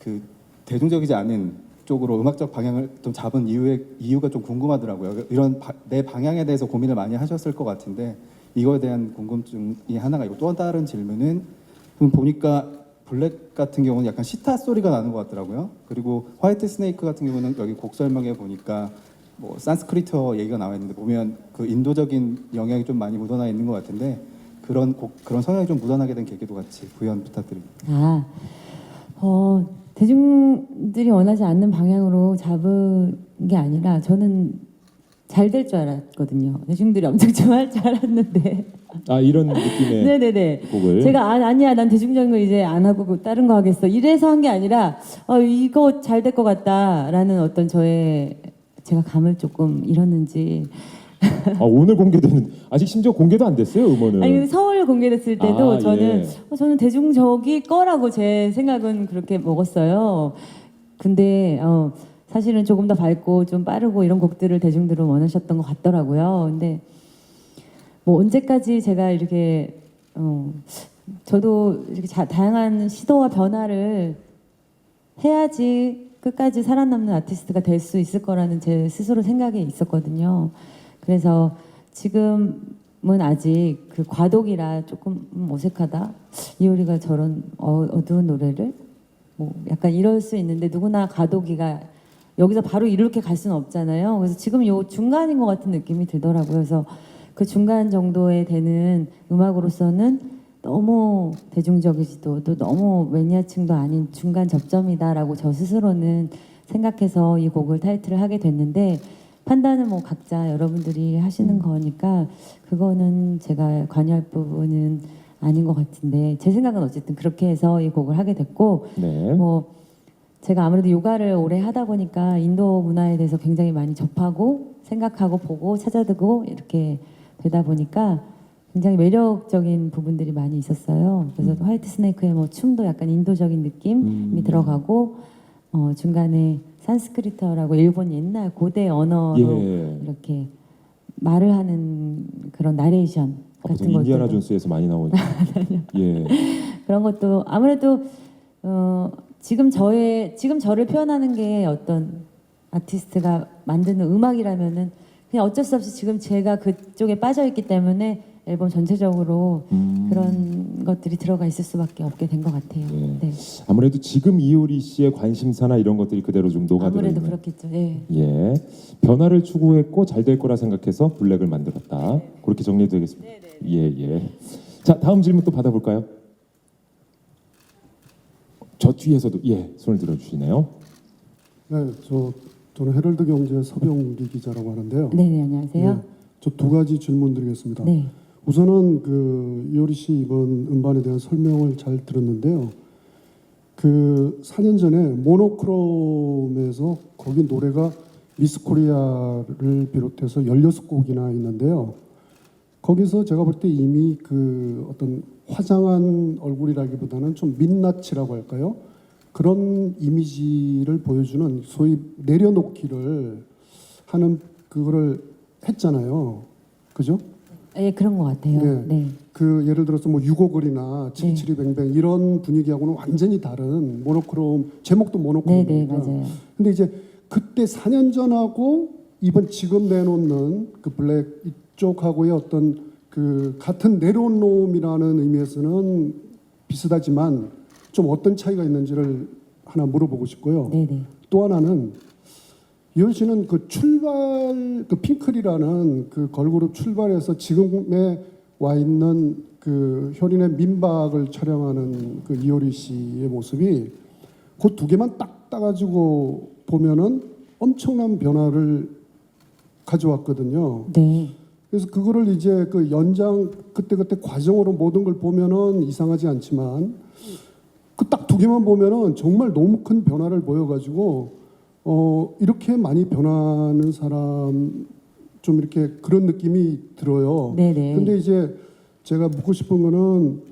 그 대중적이지 않은 쪽으로 음악적 방향을 좀 잡은 이유가 좀 궁금하더라고요. 이런 내 방향에 대해서 고민을 많이 하셨을 것 같은데 이거에 대한 궁금증이 하나가 있고 또 다른 질문은 보니까 블랙 같은 경우는 약간 시타 소리가 나는 것 같더라고요. 그리고 화이트 스네이크 같은 경우는 여기 곡 설명에 보니까 뭐 산스크리트어 얘기가 나와 있는데 보면 그 인도적인 영향이 좀 많이 묻어나 있는 것 같은데 그런 성향이 좀 묻어나게 된 계기도 같이 구현 부탁드립니다. 아, 대중들이 원하지 않는 방향으로 잡은 게 아니라 저는 잘 될 줄 알았거든요. 대중들이 엄청 좋아할 줄 알았는데. 아 이런 느낌의 네네네. 곡을 제가 아니야 난 대중적인 거 이제 안 하고 다른 거 하겠어. 이래서 한 게 아니라 이거 잘 될 것 같다라는 어떤 제가 감을 조금 잃었는지. 오늘 공개되는 아직 심지어 공개도 안 됐어요 음원은. 아니 서울 공개됐을 때도 아, 저는 예. 저는 대중적일 거라고 제 생각은 그렇게 먹었어요. 근데 사실은 조금 더 밝고 좀 빠르고 이런 곡들을 대중들은 원하셨던 것 같더라고요. 근데 뭐 언제까지 제가 이렇게 저도 이렇게 다양한 시도와 변화를 해야지 끝까지 살아남는 아티스트가 될 수 있을 거라는 제 스스로 생각이 있었거든요. 그래서 지금은 아직 그 과도기라 조금 어색하다. 이효리가 저런 어두운 노래를 뭐 약간 이럴 수 있는데 누구나 과도기가 여기서 바로 이렇게 갈 수는 없잖아요. 그래서 지금 요 중간인 것 같은 느낌이 들더라고요. 그래서 그 중간 정도에 되는 음악으로서는 너무 대중적이지도 또 너무 매니아층도 아닌 중간 접점이다라고 저 스스로는 생각해서 이 곡을 타이틀을 하게 됐는데 판단은 뭐 각자 여러분들이 하시는 거니까 그거는 제가 관여할 부분은 아닌 것 같은데 제 생각은 어쨌든 그렇게 해서 이 곡을 하게 됐고 네. 뭐 제가 아무래도 요가를 오래 하다 보니까 인도 문화에 대해서 굉장히 많이 접하고 생각하고 보고 찾아듣고 이렇게 되다 보니까 굉장히 매력적인 부분들이 많이 있었어요. 그래서 화이트 스네이크의 뭐 춤도 약간 인도적인 느낌이 들어가고 중간에 산스크리트어라고 일본 옛날 고대 언어로 예. 이렇게 말을 하는 그런 나레이션 같은 보통 인디아나 것들도 존스에서 많이 나오는 예. 그런 것도 아무래도 지금 저를 표현하는 게 어떤 아티스트가 만드는 음악이라면은 그냥 어쩔 수 없이 지금 제가 그쪽에 빠져 있기 때문에 앨범 전체적으로 그런 것들이 들어가 있을 수밖에 없게 된 것 같아요. 예. 네. 아무래도 지금 이효리 씨의 관심사나 이런 것들이 그대로 좀 녹아들어 아무래도 있는. 그렇겠죠. 네. 예. 변화를 추구했고 잘 될 거라 생각해서 블랙을 만들었다. 그렇게 정리도 되겠습니다. 예, 예. 자, 다음 질문 또 받아볼까요? 저 뒤에서도 예, 손을 들어 주시네요. 네, 저는 헤럴드 경제 서병기 기자라고 하는데요. 네, 안녕하세요. 네, 저 두 가지 질문 드리겠습니다. 네. 우선은 이효리 씨 이번 음반에 대한 설명을 잘 들었는데요. 그 4년 전에 모노크롬에서 거기 노래가 미스 코리아를 비롯해서 16곡이나 있는데요. 거기서 제가 볼 때 이미 그 어떤 화장한 얼굴이라기보다는 좀 민낯이라고 할까요? 그런 이미지를 보여주는 소위 내려놓기를 하는 그거를 했잖아요. 그죠? 예, 그런 것 같아요. 네. 네. 그 예를 들어서 뭐 유고글이나 칠칠이뱅뱅 이런 분위기하고는 완전히 다른 모노크롬 제목도 네, 모노크롬입니다. 네, 맞아요. 근데 이제 그때 4년 전하고 이번 지금 내놓는 그 블랙 이쪽하고의 어떤 그 같은 내려온 놈이라는 의미에서는 비슷하지만 좀 어떤 차이가 있는지를 하나 물어보고 싶고요. 네, 네. 또 하나는 이효리 씨는 그 출발 그 핑클이라는 그 걸그룹 출발해서 지금에 와 있는 그 효린의 민박을 촬영하는 그 이효리 씨의 모습이 그 두 개만 딱 따가지고 보면은 엄청난 변화를 가져왔거든요. 네. 그래서 그거를 이제 그 연장 그때 과정으로 모든 걸 보면은 이상하지 않지만 그 딱 두 개만 보면은 정말 너무 큰 변화를 보여가지고 이렇게 많이 변하는 사람 좀 이렇게 그런 느낌이 들어요. 네네. 근데 이제 제가 묻고 싶은 거는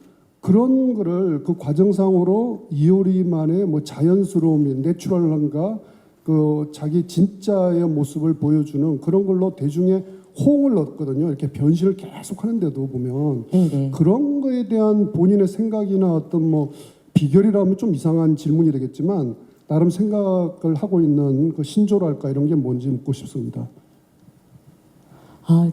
그런 거를 그 과정상으로 이효리만의 뭐 자연스러움이 내추럴한가 그 자기 진짜의 모습을 보여주는 그런 걸로 대중의 호응을 얻거든요. 이렇게 변신을 계속 하는데도 보면 네네. 그런 거에 대한 본인의 생각이나 어떤 뭐 비결이라면 좀 이상한 질문이 되겠지만 나름 생각을 하고 있는 그 신조랄까 이런 게 뭔지 묻고 싶습니다. 아,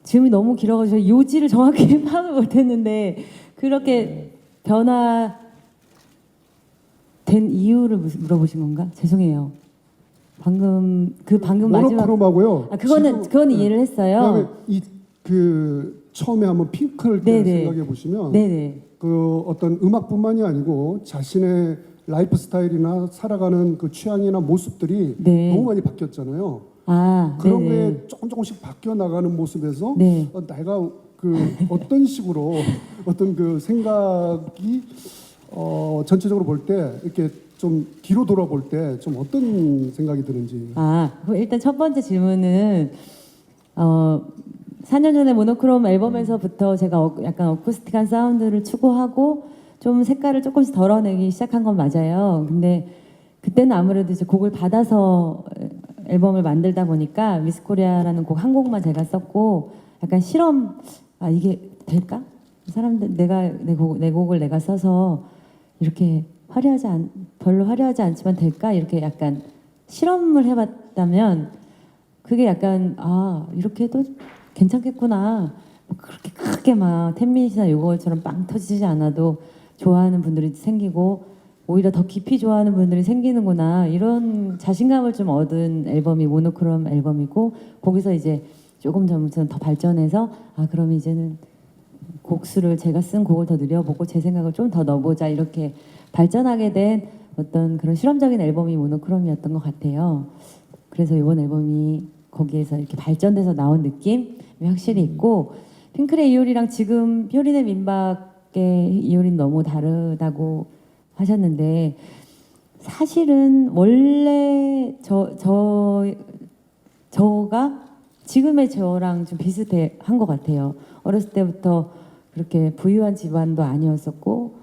질문이 너무 길어가지고 요지를 정확히 파악을 못했는데 그렇게 변화된 이유를 물어보신 건가? 죄송해요. 방금 마지막 모노크롬하고요. 그거는 이해를 했어요. 그다음에 이 그 처음에 한번 핑클 때 네네. 생각해 보시면 네네. 그 어떤 음악뿐만이 아니고 자신의 라이프 스타일이나 살아가는 그 취향이나 모습들이 네. 너무 많이 바뀌었잖아요. 아, 그런 네네. 게 조금씩 바뀌어 나가는 모습에서 네. 내가 그 어떤 식으로 어떤 그 생각이 전체적으로 볼 때 이렇게 좀 뒤로 돌아볼 때 좀 어떤 생각이 드는지. 아, 일단 첫 번째 질문은 4년 전에 모노크롬 앨범에서부터 제가 약간 어쿠스틱한 사운드를 추구하고 좀 색깔을 조금씩 덜어내기 시작한 건 맞아요. 근데 그때는 아무래도 이제 곡을 받아서 앨범을 만들다 보니까 미스코리아라는 곡 한 곡만 제가 썼고 약간 실험, 아 이게 될까? 사람들 내 곡을 내가 써서 이렇게 별로 화려하지 않지만 될까? 이렇게 약간 실험을 해봤다면 그게 약간 이렇게 해도 괜찮겠구나. 뭐 그렇게 크게 막 10미닛이나 요거처럼 빵 터지지 않아도 좋아하는 분들이 생기고 오히려 더 깊이 좋아하는 분들이 생기는구나. 이런 자신감을 좀 얻은 앨범이 모노크롬 앨범이고 거기서 이제 조금 더 발전해서 그럼 이제는 곡수를 제가 쓴 곡을 더 늘려보고 제 생각을 좀 더 넣어보자 이렇게 발전하게 된 어떤 그런 실험적인 앨범이 모노크롬이었던 것 같아요. 그래서 이번 앨범이 거기에서 이렇게 발전돼서 나온 느낌이 확실히 있고 핑클의 이효리랑 지금 효린의 민박의 이효리는 너무 다르다고 하셨는데 사실은 원래 저가 지금의 저랑 좀 비슷한 것 같아요. 어렸을 때부터 그렇게 부유한 집안도 아니었었고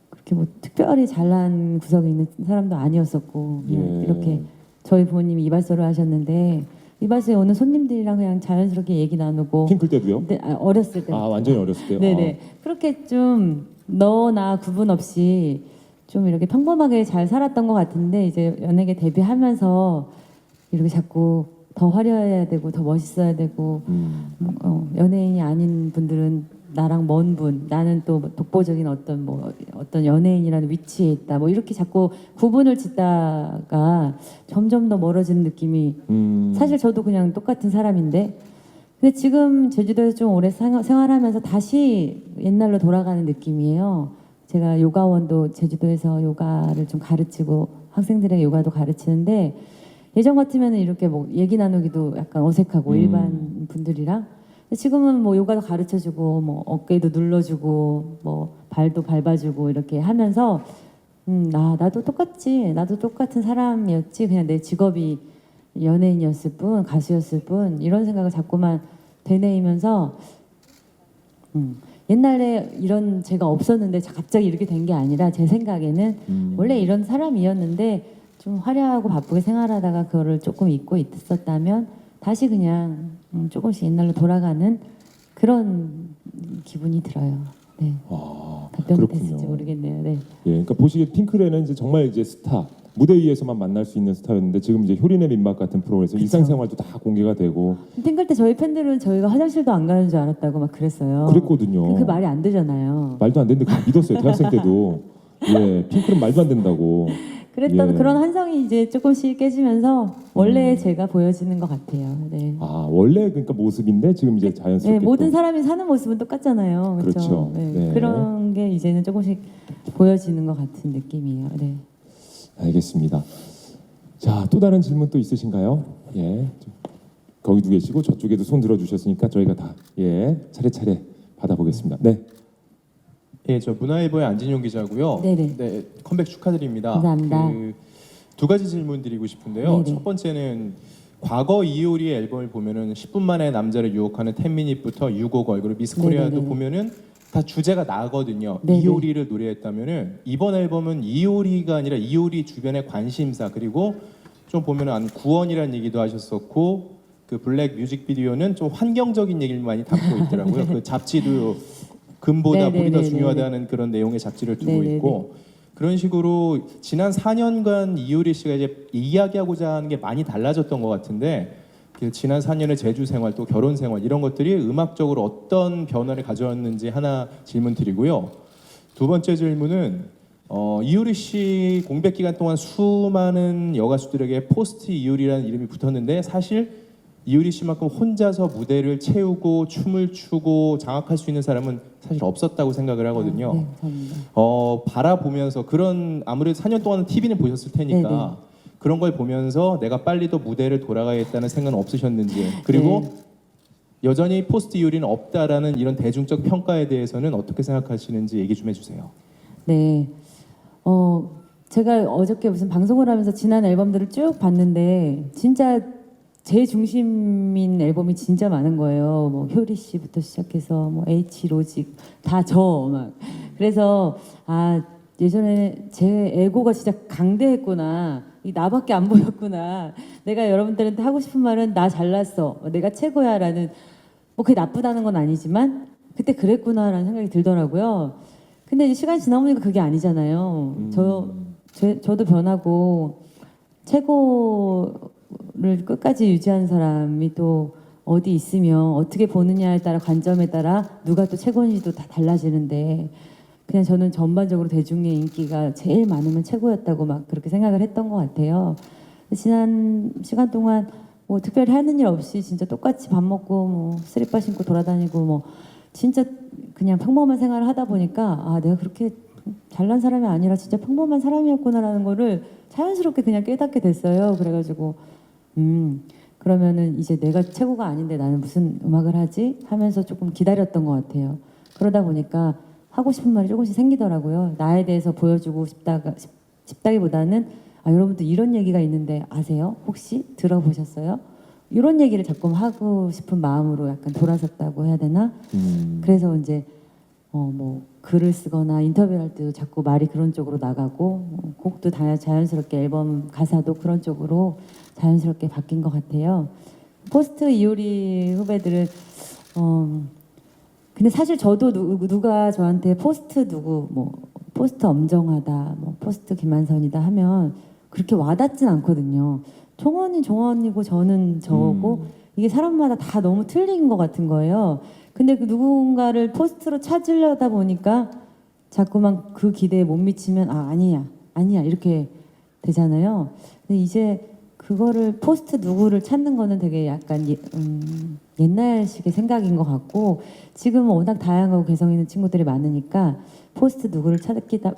그렇게 뭐 특별히 잘난 구석이 있는 사람도 아니었었고 그냥 예. 이렇게 저희 부모님이 이발소를 하셨는데 이발소에 오는 손님들이랑 그냥 자연스럽게 얘기 나누고 핑클 때도요? 네, 어렸을 때 완전히 어렸을 때요. 네네 그렇게 좀 너나 구분 없이 좀 이렇게 평범하게 잘 살았던 것 같은데 이제 연예계 데뷔하면서 이렇게 자꾸 더 화려해야 되고 더 멋있어야 되고 연예인이 아닌 분들은 나랑 먼 분, 나는 또 독보적인 어떤 연예인이라는 위치에 있다. 뭐 이렇게 자꾸 구분을 짓다가 점점 더 멀어지는 느낌이 사실 저도 그냥 똑같은 사람인데 근데 지금 제주도에서 좀 오래 생활하면서 다시 옛날로 돌아가는 느낌이에요. 제가 요가원도 제주도에서 요가를 좀 가르치고 학생들에게 요가도 가르치는데 예전 같으면 이렇게 뭐 얘기 나누기도 약간 어색하고 일반 분들이랑 지금은 뭐 요가도 가르쳐주고 뭐 어깨도 눌러주고 뭐 발도 밟아주고 이렇게 하면서 나도 똑같은 사람이었지 그냥 내 직업이 연예인이었을 뿐 가수였을 뿐 이런 생각을 자꾸만 되뇌이면서 옛날에 이런 제가 없었는데 갑자기 이렇게 된 게 아니라 제 생각에는 원래 이런 사람이었는데 좀 화려하고 바쁘게 생활하다가 그거를 조금 잊고 있었다면 다시 그냥 조금씩 옛날로 돌아가는 그런 기분이 들어요. 네. 답변이 그렇군요. 됐을지 모르겠네요. 네. 예, 그러니까 보시기에 핑클에는 이제 정말 이제 스타 무대 위에서만 만날 수 있는 스타였는데 지금 이제 효린의 민박 같은 프로그램에서 일상생활도 다 공개가 되고 핑클 때 저희 팬들은 저희가 화장실도 안 가는 줄 알았다고 막 그랬어요. 그랬거든요. 그 말이 안 되잖아요. 말도 안 되는데 그걸 믿었어요. 대학생 때도. 예, 핑클은 말도 안 된다고. 그랬던 예. 그런 환상이 이제 조금씩 깨지면서 원래 제가 보여지는 것 같아요. 네. 원래 그러니까 모습인데 지금 이제 자연스럽게 네, 모든 또. 사람이 사는 모습은 똑같잖아요. 그렇죠. 그렇죠. 네. 네. 그런 게 이제는 조금씩 보여지는 것 같은 느낌이에요. 네. 알겠습니다. 자, 또 다른 질문 또 있으신가요? 예. 거기도 계시고 저쪽에도 손 들어주셨으니까 저희가 다 차례차례 받아보겠습니다. 네. 예, 저 문화일보의 안진용 기자고요. 네네. 네, 컴백 축하드립니다. 감사합니다. 두 가지 질문 드리고 싶은데요. 네네. 첫 번째는 과거 이효리의 앨범을 보면은 10분 만에 남자를 유혹하는 10미닛부터 유고걸 그리고 미스코리아도 네네네. 보면은 다 주제가 나거든요. 네네. 이효리를 노래했다면은 이번 앨범은 이효리가 아니라 이효리 주변의 관심사 그리고 좀 보면은 한 구원이라는 얘기도 하셨었고 그 블랙 뮤직비디오는 좀 환경적인 얘기를 많이 담고 있더라고요. 그 잡지도 금보다 물이 더 네네네네. 중요하다는 그런 내용의 잡지를 두고 네네네. 있고 그런 식으로 지난 4년간 이효리 씨가 이제 이야기하고자 하는 게 많이 달라졌던 것 같은데 그 지난 4년의 제주 생활 또 결혼 생활 이런 것들이 음악적으로 어떤 변화를 가져왔는지 하나 질문 드리고요. 두 번째 질문은 이효리 씨 공백 기간 동안 수많은 여가수들에게 포스트 이효리라는 이름이 붙었는데 사실 이효리 씨만큼 혼자서 무대를 채우고 춤을 추고 장악할 수 있는 사람은 사실 없었다고 생각을 하거든요. 네, 감사합니다. 바라보면서 그런 아무래도 4년 동안은 TV는 보셨을 테니까 네, 네. 그런 걸 보면서 내가 빨리 더 무대를 돌아가야겠다는 생각은 없으셨는지, 그리고 네. 여전히 포스트 이효리는 없다라는 이런 대중적 평가에 대해서는 어떻게 생각하시는지 얘기 좀 해주세요. 네. 제가 어저께 무슨 방송을 하면서 지난 앨범들을 쭉 봤는데 진짜 제 중심인 앨범이 진짜 많은 거예요. 뭐 효리 씨부터 시작해서 뭐 H 로직 다 저 막. 그래서 아 예전에 제 에고가 진짜 강대했구나. 이 나밖에 안 보였구나. 내가 여러분들한테 하고 싶은 말은 나 잘났어. 내가 최고야라는 뭐 그게 나쁘다는 건 아니지만 그때 그랬구나라는 생각이 들더라고요. 근데 이제 시간이 지나보니까 그게 아니잖아요. 저도 변하고 최고를 끝까지 유지하는 사람이 또 어디 있으면 어떻게 보느냐에 따라 관점에 따라 누가 또 최고인지도 다 달라지는데 그냥 저는 전반적으로 대중의 인기가 제일 많으면 최고였다고 막 그렇게 생각을 했던 것 같아요. 지난 시간 동안 뭐 특별히 하는 일 없이 진짜 똑같이 밥 먹고 뭐 슬리퍼 신고 돌아다니고 뭐 진짜 그냥 평범한 생활을 하다 보니까 아 내가 그렇게 잘난 사람이 아니라 진짜 평범한 사람이었구나라는 거를 자연스럽게 그냥 깨닫게 됐어요. 그래가지고 그러면은 이제 내가 최고가 아닌데 나는 무슨 음악을 하지 하면서 조금 기다렸던 것 같아요. 그러다 보니까 하고 싶은 말이 조금씩 생기더라고요. 나에 대해서 보여주고 싶다기보다는 아 여러분들 이런 얘기가 있는데 아세요? 혹시 들어보셨어요? 이런 얘기를 자꾸 하고 싶은 마음으로 약간 돌아섰다고 해야 되나? 그래서 이제 뭐 글을 쓰거나 인터뷰를 할 때도 자꾸 말이 그런 쪽으로 나가고 곡도 자연스럽게 앨범 가사도 그런 쪽으로 자연스럽게 바뀐 것 같아요. 포스트 이효리 후배들은 근데 사실 저도 누가 저한테 포스트 누구 뭐 포스트 엄정하다 뭐 포스트 김한선이다 하면 그렇게 와닿진 않거든요. 종원이 종원이고 저는 저고 이게 사람마다 다 너무 틀린 것 같은 거예요. 근데 그 누군가를 포스트로 찾으려다 보니까 자꾸만 그 기대에 못 미치면 아 아니야 이렇게 되잖아요. 근데 이제 그거를 포스트 누구를 찾는 거는 되게 약간 옛날식의 생각인 것 같고 지금은 워낙 다양하고 개성 있는 친구들이 많으니까 포스트 누구를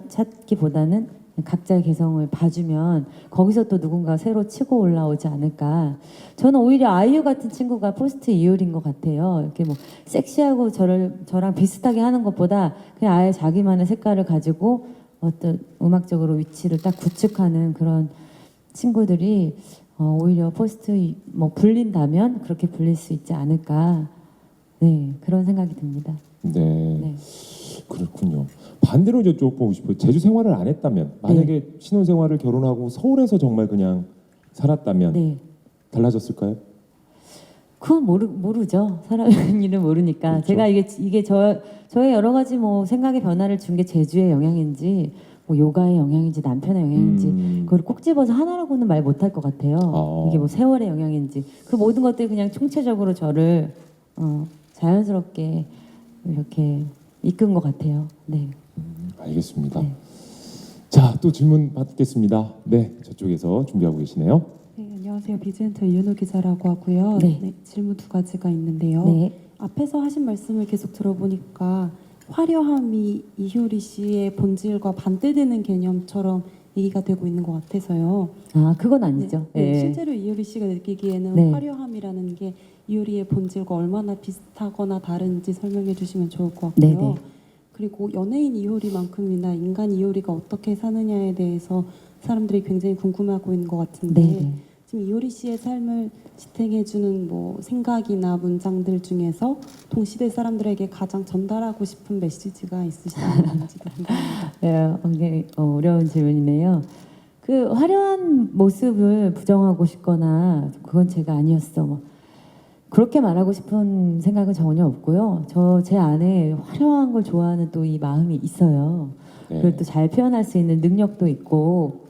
찾기보다는 각자의 개성을 봐주면 거기서 또 누군가 새로 치고 올라오지 않을까. 저는 오히려 아이유 같은 친구가 포스트 이효리인 것 같아요. 이렇게 뭐 섹시하고 저랑 비슷하게 하는 것보다 그냥 아예 자기만의 색깔을 가지고 어떤 음악적으로 위치를 딱 구축하는 그런 친구들이 오히려 포스트 뭐 불린다면 그렇게 불릴 수 있지 않을까. 네 그런 생각이 듭니다. 네. 네. 그렇군요. 반대로 여쭤보고 싶어요. 제주 생활을 안 했다면 만약에 신혼생활을 결혼하고 서울에서 정말 그냥 살았다면 네. 달라졌을까요? 그건 모르죠. 사람 일은 모르니까. 그렇죠. 제가 이게 저의 여러 가지 뭐 생각의 변화를 준 게 제주의 영향인지 뭐 요가의 영향인지 남편의 영향인지 그걸 꼭 집어서 하나라고는 말 못할 것 같아요. 이게 뭐 세월의 영향인지 그 모든 것들이 그냥 총체적으로 저를 자연스럽게 이렇게 이끈 것 같아요. 네. 알겠습니다. 네. 자, 또 질문 받겠습니다. 네, 저쪽에서 준비하고 계시네요. 네, 안녕하세요. 비즈엔터 이윤호 기자라고 하고요. 네. 질문 두 가지가 있는데요. 네. 앞에서 하신 말씀을 계속 들어보니까 화려함이 이효리 씨의 본질과 반대되는 개념처럼 얘기가 되고 있는 것 같아서요. 아, 그건 아니죠. 네, 예. 실제로 이효리 씨가 느끼기에는 네. 화려함이라는 게 이효리의 본질과 얼마나 비슷하거나 다른지 설명해 주시면 좋을 것 같고요. 네네. 그리고 연예인 이효리만큼이나 인간 이효리가 어떻게 사느냐에 대해서 사람들이 굉장히 궁금해하고 있는 것 같은데 네네. 지금 이효리 씨의 삶을 지탱해주는 뭐 생각이나 문장들 중에서 동시대 사람들에게 가장 전달하고 싶은 메시지가 있으신지도 궁금합니다. 네, 굉장히 어려운 질문이네요. 그 화려한 모습을 부정하고 싶거나 그건 제가 아니었어. 뭐 그렇게 말하고 싶은 생각은 전혀 없고요. 제 안에 화려한 걸 좋아하는 또 이 마음이 있어요. 네. 그리고 또 잘 표현할 수 있는 능력도 있고.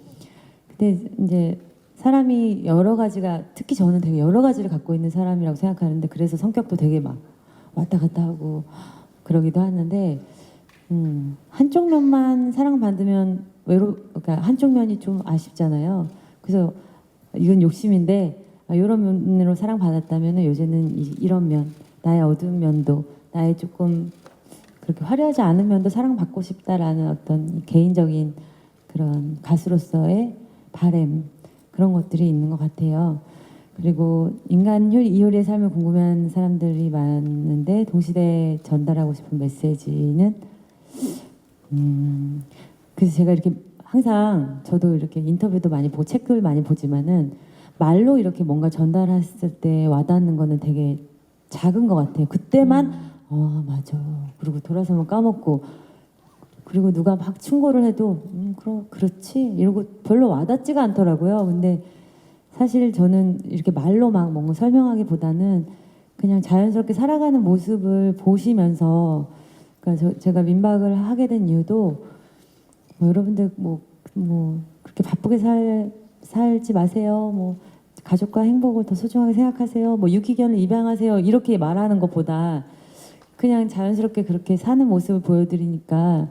근데 이제 사람이 여러 가지가 특히 저는 되게 여러 가지를 갖고 있는 사람이라고 생각하는데 그래서 성격도 되게 막 왔다 갔다 하고 그러기도 하는데 한쪽 면만 그러니까 한쪽 면이 좀 아쉽잖아요. 그래서 이건 욕심인데 이런 면으로 사랑받았다면 요새는 이런 면, 나의 어두운 면도, 나의 조금 그렇게 화려하지 않은 면도 사랑받고 싶다라는 어떤 개인적인 그런 가수로서의 바램, 그런 것들이 있는 것 같아요. 그리고 인간 이효리의 삶을 궁금해하는 사람들이 많은데 동시대에 전달하고 싶은 메시지는 그래서 제가 이렇게 항상 저도 이렇게 인터뷰도 많이 보고 책을 많이 보지만은 말로 이렇게 뭔가 전달했을 때 와닿는 거는 되게 작은 것 같아요. 그때만 맞아. 그리고 돌아서면 까먹고 그리고 누가 막 충고를 해도 그렇지 이러고 별로 와닿지가 않더라고요. 근데 사실 저는 이렇게 말로 막 뭔가 설명하기보다는 그냥 자연스럽게 살아가는 모습을 보시면서 그러니까 제가 민박을 하게 된 이유도 여러분들 뭐 그렇게 바쁘게 살지 마세요. 뭐 가족과 행복을 더 소중하게 생각하세요. 뭐 유기견을 입양하세요. 이렇게 말하는 것보다 그냥 자연스럽게 그렇게 사는 모습을 보여드리니까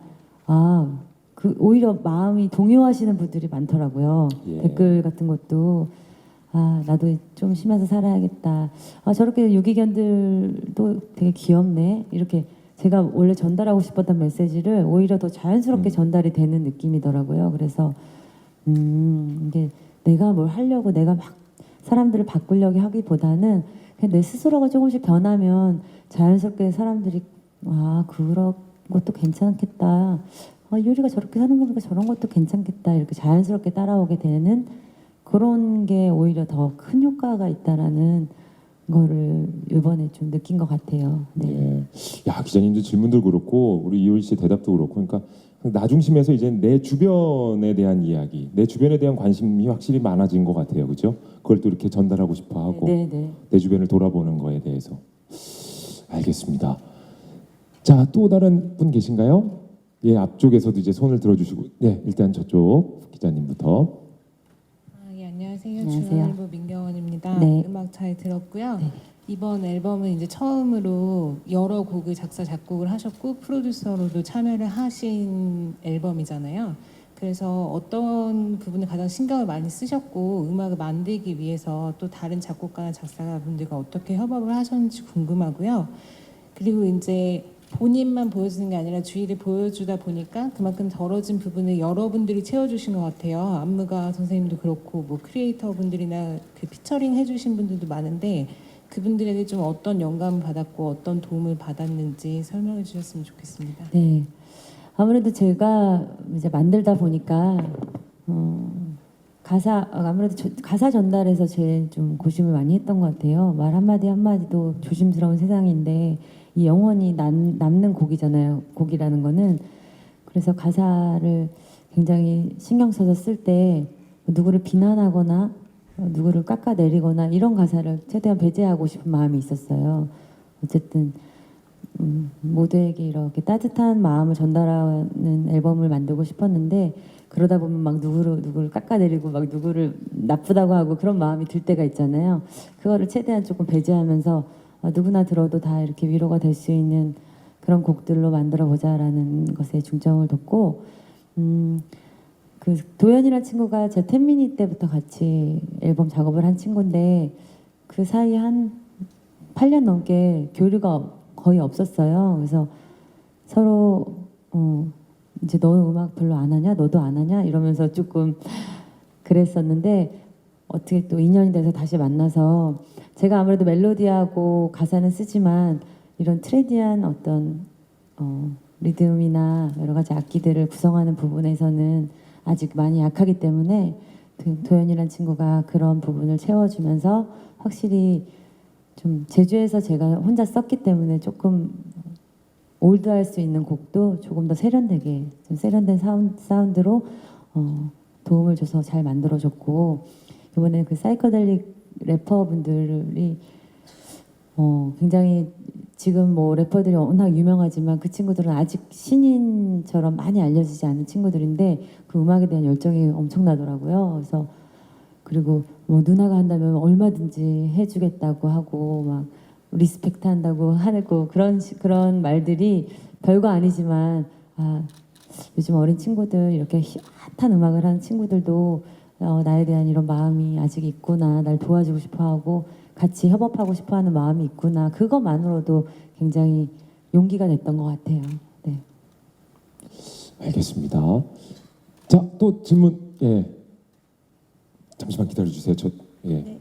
오히려 마음이 동요하시는 분들이 많더라고요. 예. 댓글 같은 것도 나도 좀 쉬면서 살아야겠다. 저렇게 유기견들도 되게 귀엽네. 이렇게 제가 원래 전달하고 싶었던 메시지를 오히려 더 자연스럽게 전달이 되는 느낌이더라고요. 그래서 이게 내가 뭘 하려고 내가 막 사람들을 바꾸려고 하기보다는 그냥 내 스스로가 조금씩 변하면 자연스럽게 사람들이 그런 것도 괜찮겠다. 유리가 저렇게 사는 거 보니까 저런 것도 괜찮겠다. 이렇게 자연스럽게 따라오게 되는 그런 게 오히려 더 큰 효과가 있다라는 거를 이번에 좀 느낀 것 같아요. 네. 야, 기자님도 질문도 그렇고 우리 이효리 씨 대답도 그렇고 그러니까 나 중심에서 이제 내 주변에 대한 이야기, 내 주변에 대한 관심이 확실히 많아진 것 같아요. 그죠? 그걸 또 이렇게 전달하고 싶어 하고 네. 내 주변을 돌아보는 거에 대해서. 알겠습니다. 자, 또 다른 분 계신가요? 예, 앞쪽에서도 이제 손을 들어주시고, 네, 일단 저쪽 기자님부터. 예, 안녕하세요. 안녕하세요. 중앙일보 민경원입니다. 네. 음악 잘 들었고요. 이번 앨범은 이제 처음으로 여러 곡을 작사 작곡을 하셨고 프로듀서로도 참여를 하신 앨범이잖아요. 그래서 어떤 부분을 가장 신경을 많이 쓰셨고 음악을 만들기 위해서 또 다른 작곡가나 작사가분들과 어떻게 협업을 하셨는지 궁금하고요. 그리고 이제 본인만 보여주는 게 아니라 주위를 보여주다 보니까 그만큼 덜어진 부분을 여러분들이 채워주신 것 같아요. 안무가 선생님도 그렇고 뭐 크리에이터 분들이나 그 피처링 해주신 분들도 많은데 그분들에게 좀 어떤 영감을 받았고 어떤 도움을 받았는지 설명해 주셨으면 좋겠습니다. 네. 아무래도 제가 이제 만들다 보니까 아무래도 가사 전달에서 제일 좀 고심을 많이 했던 것 같아요. 말 한마디 한마디도 조심스러운 세상인데 이 영원히 남는 곡이잖아요. 곡이라는 거는. 그래서 가사를 굉장히 신경 써서 쓸 때 누구를 비난하거나 누구를 깎아내리거나 이런 가사를 최대한 배제하고 싶은 마음이 있었어요. 어쨌든 모두에게 이렇게 따뜻한 마음을 전달하는 앨범을 만들고 싶었는데 그러다 보면 막 누구를 깎아내리고 막 누구를 나쁘다고 하고 그런 마음이 들 때가 있잖아요. 그거를 최대한 조금 배제하면서 누구나 들어도 다 이렇게 위로가 될 수 있는 그런 곡들로 만들어 보자라는 것에 중점을 뒀고 그 도연이라는 친구가 제 10미니 때부터 같이 앨범 작업을 한 친구인데 그 사이 한 8년 넘게 교류가 거의 없었어요. 그래서 서로 이제 너 음악 별로 안 하냐? 너도 안 하냐? 이러면서 조금 그랬었는데 어떻게 또 인연이 돼서 다시 만나서 제가 아무래도 멜로디하고 가사는 쓰지만 이런 트레디한 어떤 리듬이나 여러 가지 악기들을 구성하는 부분에서는 아직 많이 약하기 때문에 도연이라는 친구가 그런 부분을 채워주면서 확실히 좀 제주에서 제가 혼자 썼기 때문에 조금 올드할 수 있는 곡도 조금 더 세련되게 좀 세련된 사운드로 도움을 줘서 잘 만들어줬고 이번에 그 사이커델릭 래퍼분들이 굉장히 지금 뭐 래퍼들이 워낙 유명하지만 그 친구들은 아직 신인처럼 많이 알려지지 않은 친구들인데 그 음악에 대한 열정이 엄청나더라고요. 그래서 그리고 뭐 누나가 한다면 얼마든지 해주겠다고 하고 막 리스펙트 한다고 하고 그런 말들이 별거 아니지만 요즘 어린 친구들 이렇게 핫한 음악을 하는 친구들도 나에 대한 이런 마음이 아직 있구나, 날 도와주고 싶어하고 같이 협업하고 싶어하는 마음이 있구나, 그것만으로도 굉장히 용기가 됐던 것 같아요. 네. 알겠습니다. 자, 또 질문. 예. 잠시만 기다려 주세요. 예.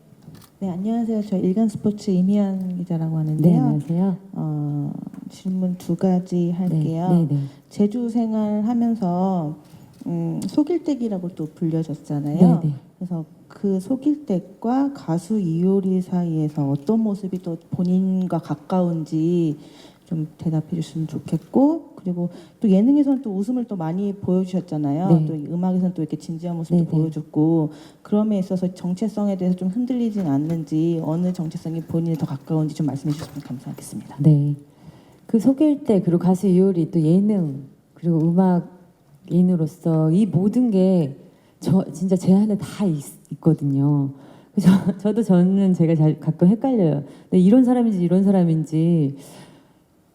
네, 안녕하세요. 저 일간스포츠 이미연 기자라고 네, 하는데요. 안녕하세요. 질문 두 가지 할게요. 네, 네, 제주 생활하면서 속일댁이라고 또 불려졌잖아요. 네, 네. 그래서 그 속일댁과 가수 이효리 사이에서 어떤 모습이 또 본인과 가까운지 좀 대답해 주시면 좋겠고, 그리고 또 예능에서는 또 웃음을 또 많이 보여주셨잖아요. 네. 또 음악에서는 또 이렇게 진지한 모습도 네, 네. 보여줬고, 그럼에 있어서 정체성에 대해서 좀 흔들리진 않는지, 어느 정체성이 본인에 더 가까운지 좀 말씀해 주셨으면 감사하겠습니다. 네. 그 속일 때, 그리고 가수 이효리, 또 예능, 그리고 음악인으로서 이 모든 게 진짜 제 안에 다 있거든요. 저는 제가 가끔 헷갈려요. 근데 이런 사람인지 이런 사람인지.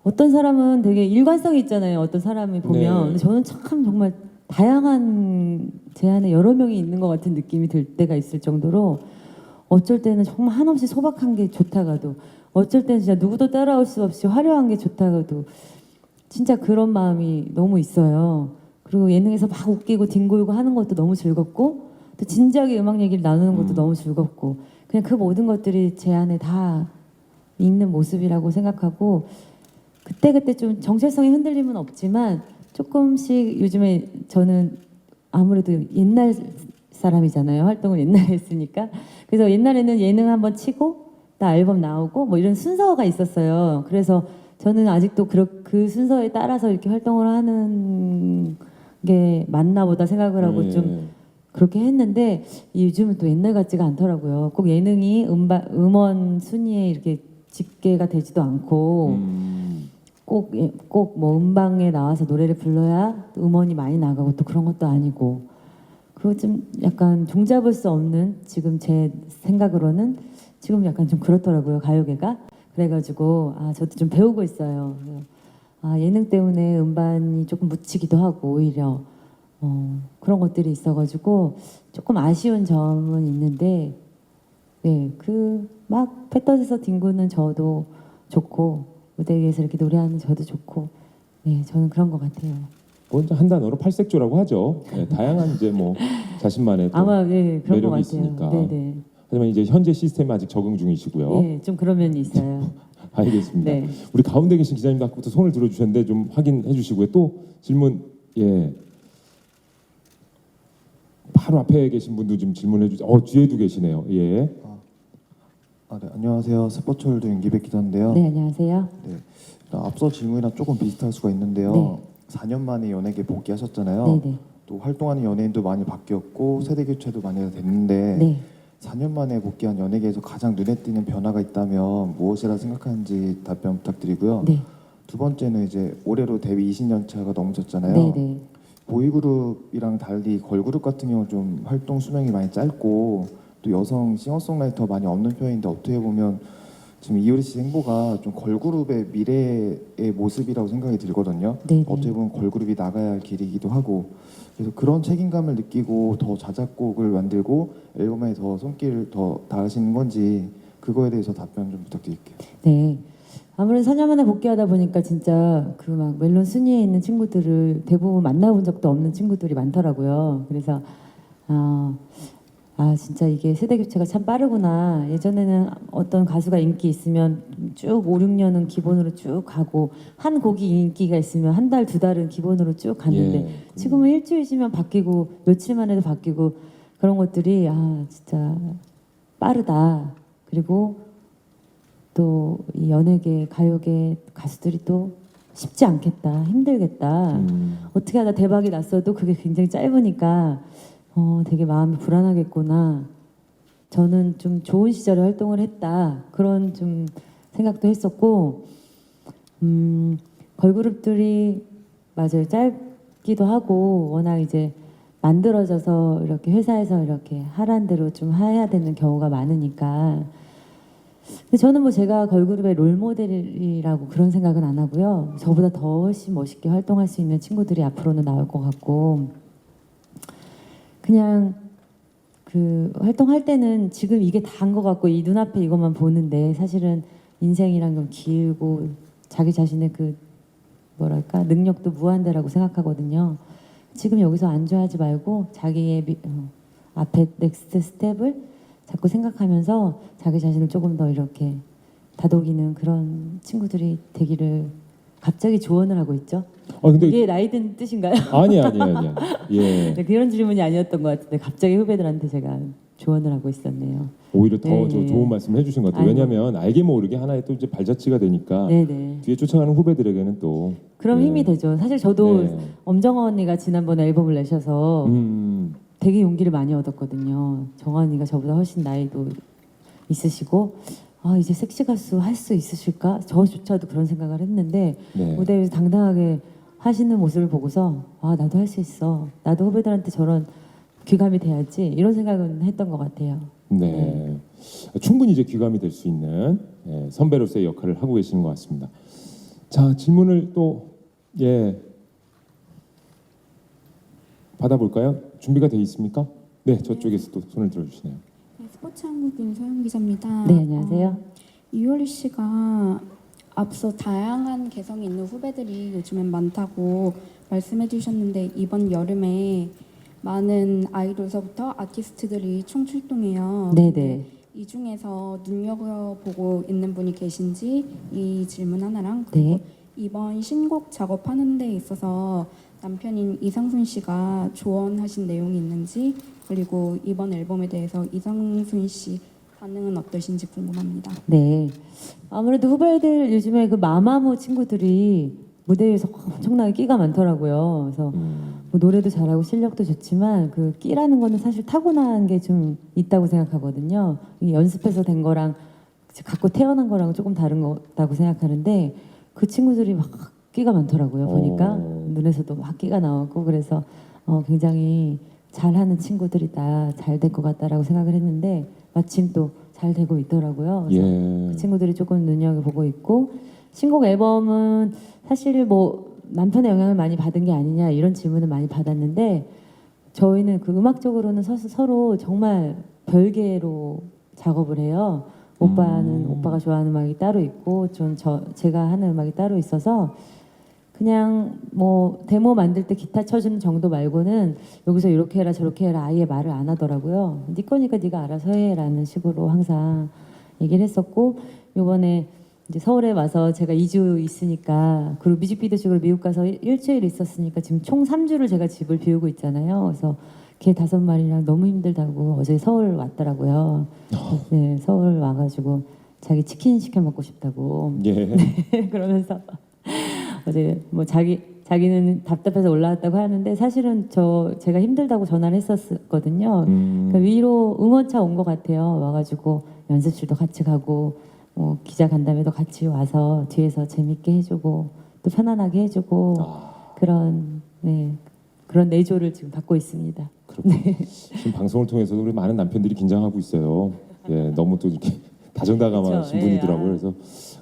어떤 사람은 되게 일관성이 있잖아요. 어떤 사람이 보면. 네. 근데 저는 참 정말 다양한 제 안에 여러 명이 있는 것 같은 느낌이 들 때가 있을 정도로, 어쩔 때는 정말 한없이 소박한 게 좋다가도, 어쩔 때는 진짜 누구도 따라올 수 없이 화려한 게 좋다가도, 진짜 그런 마음이 너무 있어요. 그리고 예능에서 막 웃기고 뒹굴고 하는 것도 너무 즐겁고, 또 진지하게 음악 얘기를 나누는 것도 너무 즐겁고, 그냥 그 모든 것들이 제 안에 다 있는 모습이라고 생각하고, 그때그때 좀 정체성이 흔들림은 없지만 조금씩, 요즘에 저는 아무래도 옛날 사람이잖아요. 활동을 옛날에 했으니까. 그래서 옛날에는 예능 한번 치고 나 앨범 나오고 뭐 이런 순서가 있었어요. 그래서 저는 아직도 그 순서에 따라서 이렇게 활동을 하는 게 맞나 보다 생각을 하고 좀 그렇게 했는데, 요즘은 또 옛날 같지가 않더라고요. 꼭 예능이 음원 순위에 이렇게 집계가 되지도 않고, 꼭 뭐 음방에 나와서 노래를 불러야 음원이 많이 나가고 또 그런 것도 아니고, 그리고 좀 약간 종잡을 수 없는, 지금 제 생각으로는 지금 약간 좀 그렇더라고요, 가요계가. 그래가지고 저도 좀 배우고 있어요. 예능 때문에 음반이 조금 묻히기도 하고 오히려 그런 것들이 있어가지고 조금 아쉬운 점은 있는데, 네, 그 막 패떠에서 뒹구는 저도 좋고, 무대 위에서 이렇게 노래하는 저도 좋고, 네, 저는 그런 것 같아요. 먼저 한 단어로 팔색조라고 하죠. 네, 다양한 이제 뭐 자신만의 또 아마 네, 그런 것 매력이 같아요. 있으니까. 네네. 하지만 이제 현재 시스템에 아직 적응 중이시고요. 네, 좀 그런 면이 있어요. 알겠습니다. 네. 우리 가운데 계신 기자님도 아까부터 손을 들어주셨는데 좀 확인해 주시고요. 또 질문, 예. 바로 앞에 계신 분도 좀 질문해 주세요. 뒤에도 계시네요. 예. 네, 안녕하세요. 스포츠월드 윤기백 기자인데요. 네, 안녕하세요. 네, 앞서 질문이랑 조금 비슷할 수가 있는데요. 네. 4년 만에 연예계 복귀하셨잖아요. 네네. 또 활동하는 연예인도 많이 바뀌었고 세대 교체도 많이 됐는데, 네. 4년 만에 복귀한 연예계에서 가장 눈에 띄는 변화가 있다면 무엇이라 생각하는지 답변 부탁드리고요. 네. 두 번째는 이제 올해로 데뷔 20년 차가 넘으셨잖아요. 네네. 보이그룹이랑 달리 걸그룹 같은 경우는 좀 활동 수명이 많이 짧고 또 여성 싱어송라이터 많이 없는 편인데, 어떻게 보면 지금 이효리 씨 행보가 좀 걸그룹의 미래의 모습이라고 생각이 들거든요. 네네. 어떻게 보면 걸그룹이 나가야 할 길이기도 하고, 그래서 그런 책임감을 느끼고 더 자작곡을 만들고 앨범에 더 손길을 더 다하시는 건지, 그거에 대해서 답변 좀 부탁드릴게요. 네. 아무래도 4년 만에 복귀하다 보니까 진짜 그 막 멜론 순위에 있는 친구들을 대부분 만나본 적도 없는 친구들이 많더라고요. 그래서 진짜 이게 세대 교체가 참 빠르구나. 예전에는 어떤 가수가 인기 있으면 쭉 5, 6년은 기본으로 쭉 가고, 한 곡이 인기가 있으면 한 달, 두 달은 기본으로 쭉 갔는데, 예. 지금은 일주일 쉬면 바뀌고 며칠만 해도 바뀌고, 그런 것들이 진짜 빠르다. 그리고 또 이 연예계, 가요계 가수들이 또 쉽지 않겠다, 힘들겠다. 어떻게 하다 대박이 났어도 그게 굉장히 짧으니까 되게 마음이 불안하겠구나. 저는 좀 좋은 시절에 활동을 했다, 그런 좀 생각도 했었고, 걸그룹들이 맞아요, 짧기도 하고 워낙 이제 만들어져서 이렇게 회사에서 이렇게 하란 대로 좀 해야 되는 경우가 많으니까. 근데 저는 뭐 제가 걸그룹의 롤모델이라고 그런 생각은 안 하고요. 저보다 더 훨씬 멋있게 활동할 수 있는 친구들이 앞으로는 나올 것 같고, 그냥 그 활동할 때는 지금 이게 다인 것 같고 이 눈앞에 이것만 보는데 사실은 인생이란 건 길고 자기 자신의 그 뭐랄까 능력도 무한대라고 생각하거든요. 지금 여기서 안주하지 말고 자기의 앞에 넥스트 스텝을 자꾸 생각하면서 자기 자신을 조금 더 이렇게 다독이는 그런 친구들이 되기를 갑자기 조언을 하고 있죠. 근데 이게 나이 든 뜻인가요? 아니. 예. 네, 그런 질문이 아니었던 것 같은데 갑자기 후배들한테 제가 조언을 하고 있었네요. 오히려 더 네, 저 네. 좋은 말씀 해주신 것 같아요. 아이고. 왜냐하면 알게 모르게 하나의 또 이제 발자취가 되니까 네네. 뒤에 쫓아가는 후배들에게는 또 그럼 네. 힘이 되죠. 사실 저도 네. 엄정화 언니가 지난번에 앨범을 내셔서 되게 용기를 많이 얻었거든요. 정화 언니가 저보다 훨씬 나이도 있으시고 이제 섹시 가수 할 수 있으실까? 저조차도 그런 생각을 했는데 네. 무대에서 당당하게 하시는 모습을 보고서 나도 할 수 있어. 나도 후배들한테 저런 귀감이 돼야지. 이런 생각은 했던 것 같아요. 네. 충분히 이제 귀감이 될 수 있는 선배로서의 역할을 하고 계시는 것 같습니다. 자, 질문을 또 받아볼까요? 준비가 돼 있습니까? 네, 저쪽에서 또 손을 들어주시네요. 네, 스포츠 한국 윤소영 기자입니다. 네, 안녕하세요. 이효리 씨가 앞서 다양한 개성이 있는 후배들이 요즘엔 많다고 말씀해 주셨는데 이번 여름에 많은 아이돌서부터 아티스트들이 총출동해요. 네네. 이 중에서 눈여겨보고 있는 분이 계신지 이 질문 하나랑 그리고 네. 이번 신곡 작업하는 데 있어서 남편인 이상순 씨가 조언하신 내용이 있는지 그리고 이번 앨범에 대해서 이상순 씨 반응은 어떠신지 궁금합니다. 네. 아무래도 후배들 요즘에 그 마마무 친구들이 무대 위에서 엄청나게 끼가 많더라고요. 그래서 뭐 노래도 잘하고 실력도 좋지만 그 끼라는 거는 사실 타고난 게 좀 있다고 생각하거든요. 이 연습해서 된 거랑 갖고 태어난 거랑 조금 다른 거다고 생각하는데 그 친구들이 막 끼가 많더라고요. 보니까 눈에서도 막 끼가 나오고 그래서 굉장히 잘하는 친구들이다, 잘 될 것 같다라고 생각을 했는데 마침 또 잘 되고 있더라고요. 그래서 그 친구들이 조금 눈여겨보고 있고 신곡 앨범은 사실 뭐 남편의 영향을 많이 받은 게 아니냐 이런 질문을 많이 받았는데 저희는 그 음악적으로는 서로 정말 별개로 작업을 해요. 오빠는 오빠가 좋아하는 음악이 따로 있고 제가 하는 음악이 따로 있어서 그냥 뭐 데모 만들 때 기타 쳐주는 정도 말고는 여기서 이렇게 해라 저렇게 해라 아예 말을 안 하더라고요. 네 거니까 네가 알아서 해라는 식으로 항상 얘기를 했었고 이번에 이제 서울에 와서 제가 2주 있으니까 그리고 뮤직비디오 찍으러 미국 가서 일주일 있었으니까 지금 총 3주를 제가 집을 비우고 있잖아요. 그래서 개 5마리랑 너무 힘들다고 어제 서울 왔더라고요. 네, 서울 와가지고 자기 치킨 시켜 먹고 싶다고. 네, 그러면서 어제 뭐 자기는 답답해서 올라왔다고 하는데 사실은 제가 힘들다고 전화를 했었거든요. 그러니까 위로 응원차 온 것 같아요. 와가지고 연습실도 같이 가고 뭐 기자 간담회도 같이 와서 뒤에서 재밌게 해주고 또 편안하게 해주고 그런 내조를 지금 받고 있습니다. 네. 지금 방송을 통해서도 우리 많은 남편들이 긴장하고 있어요. 너무 또 이렇게 다정다감하신 분이더라고요. 그래서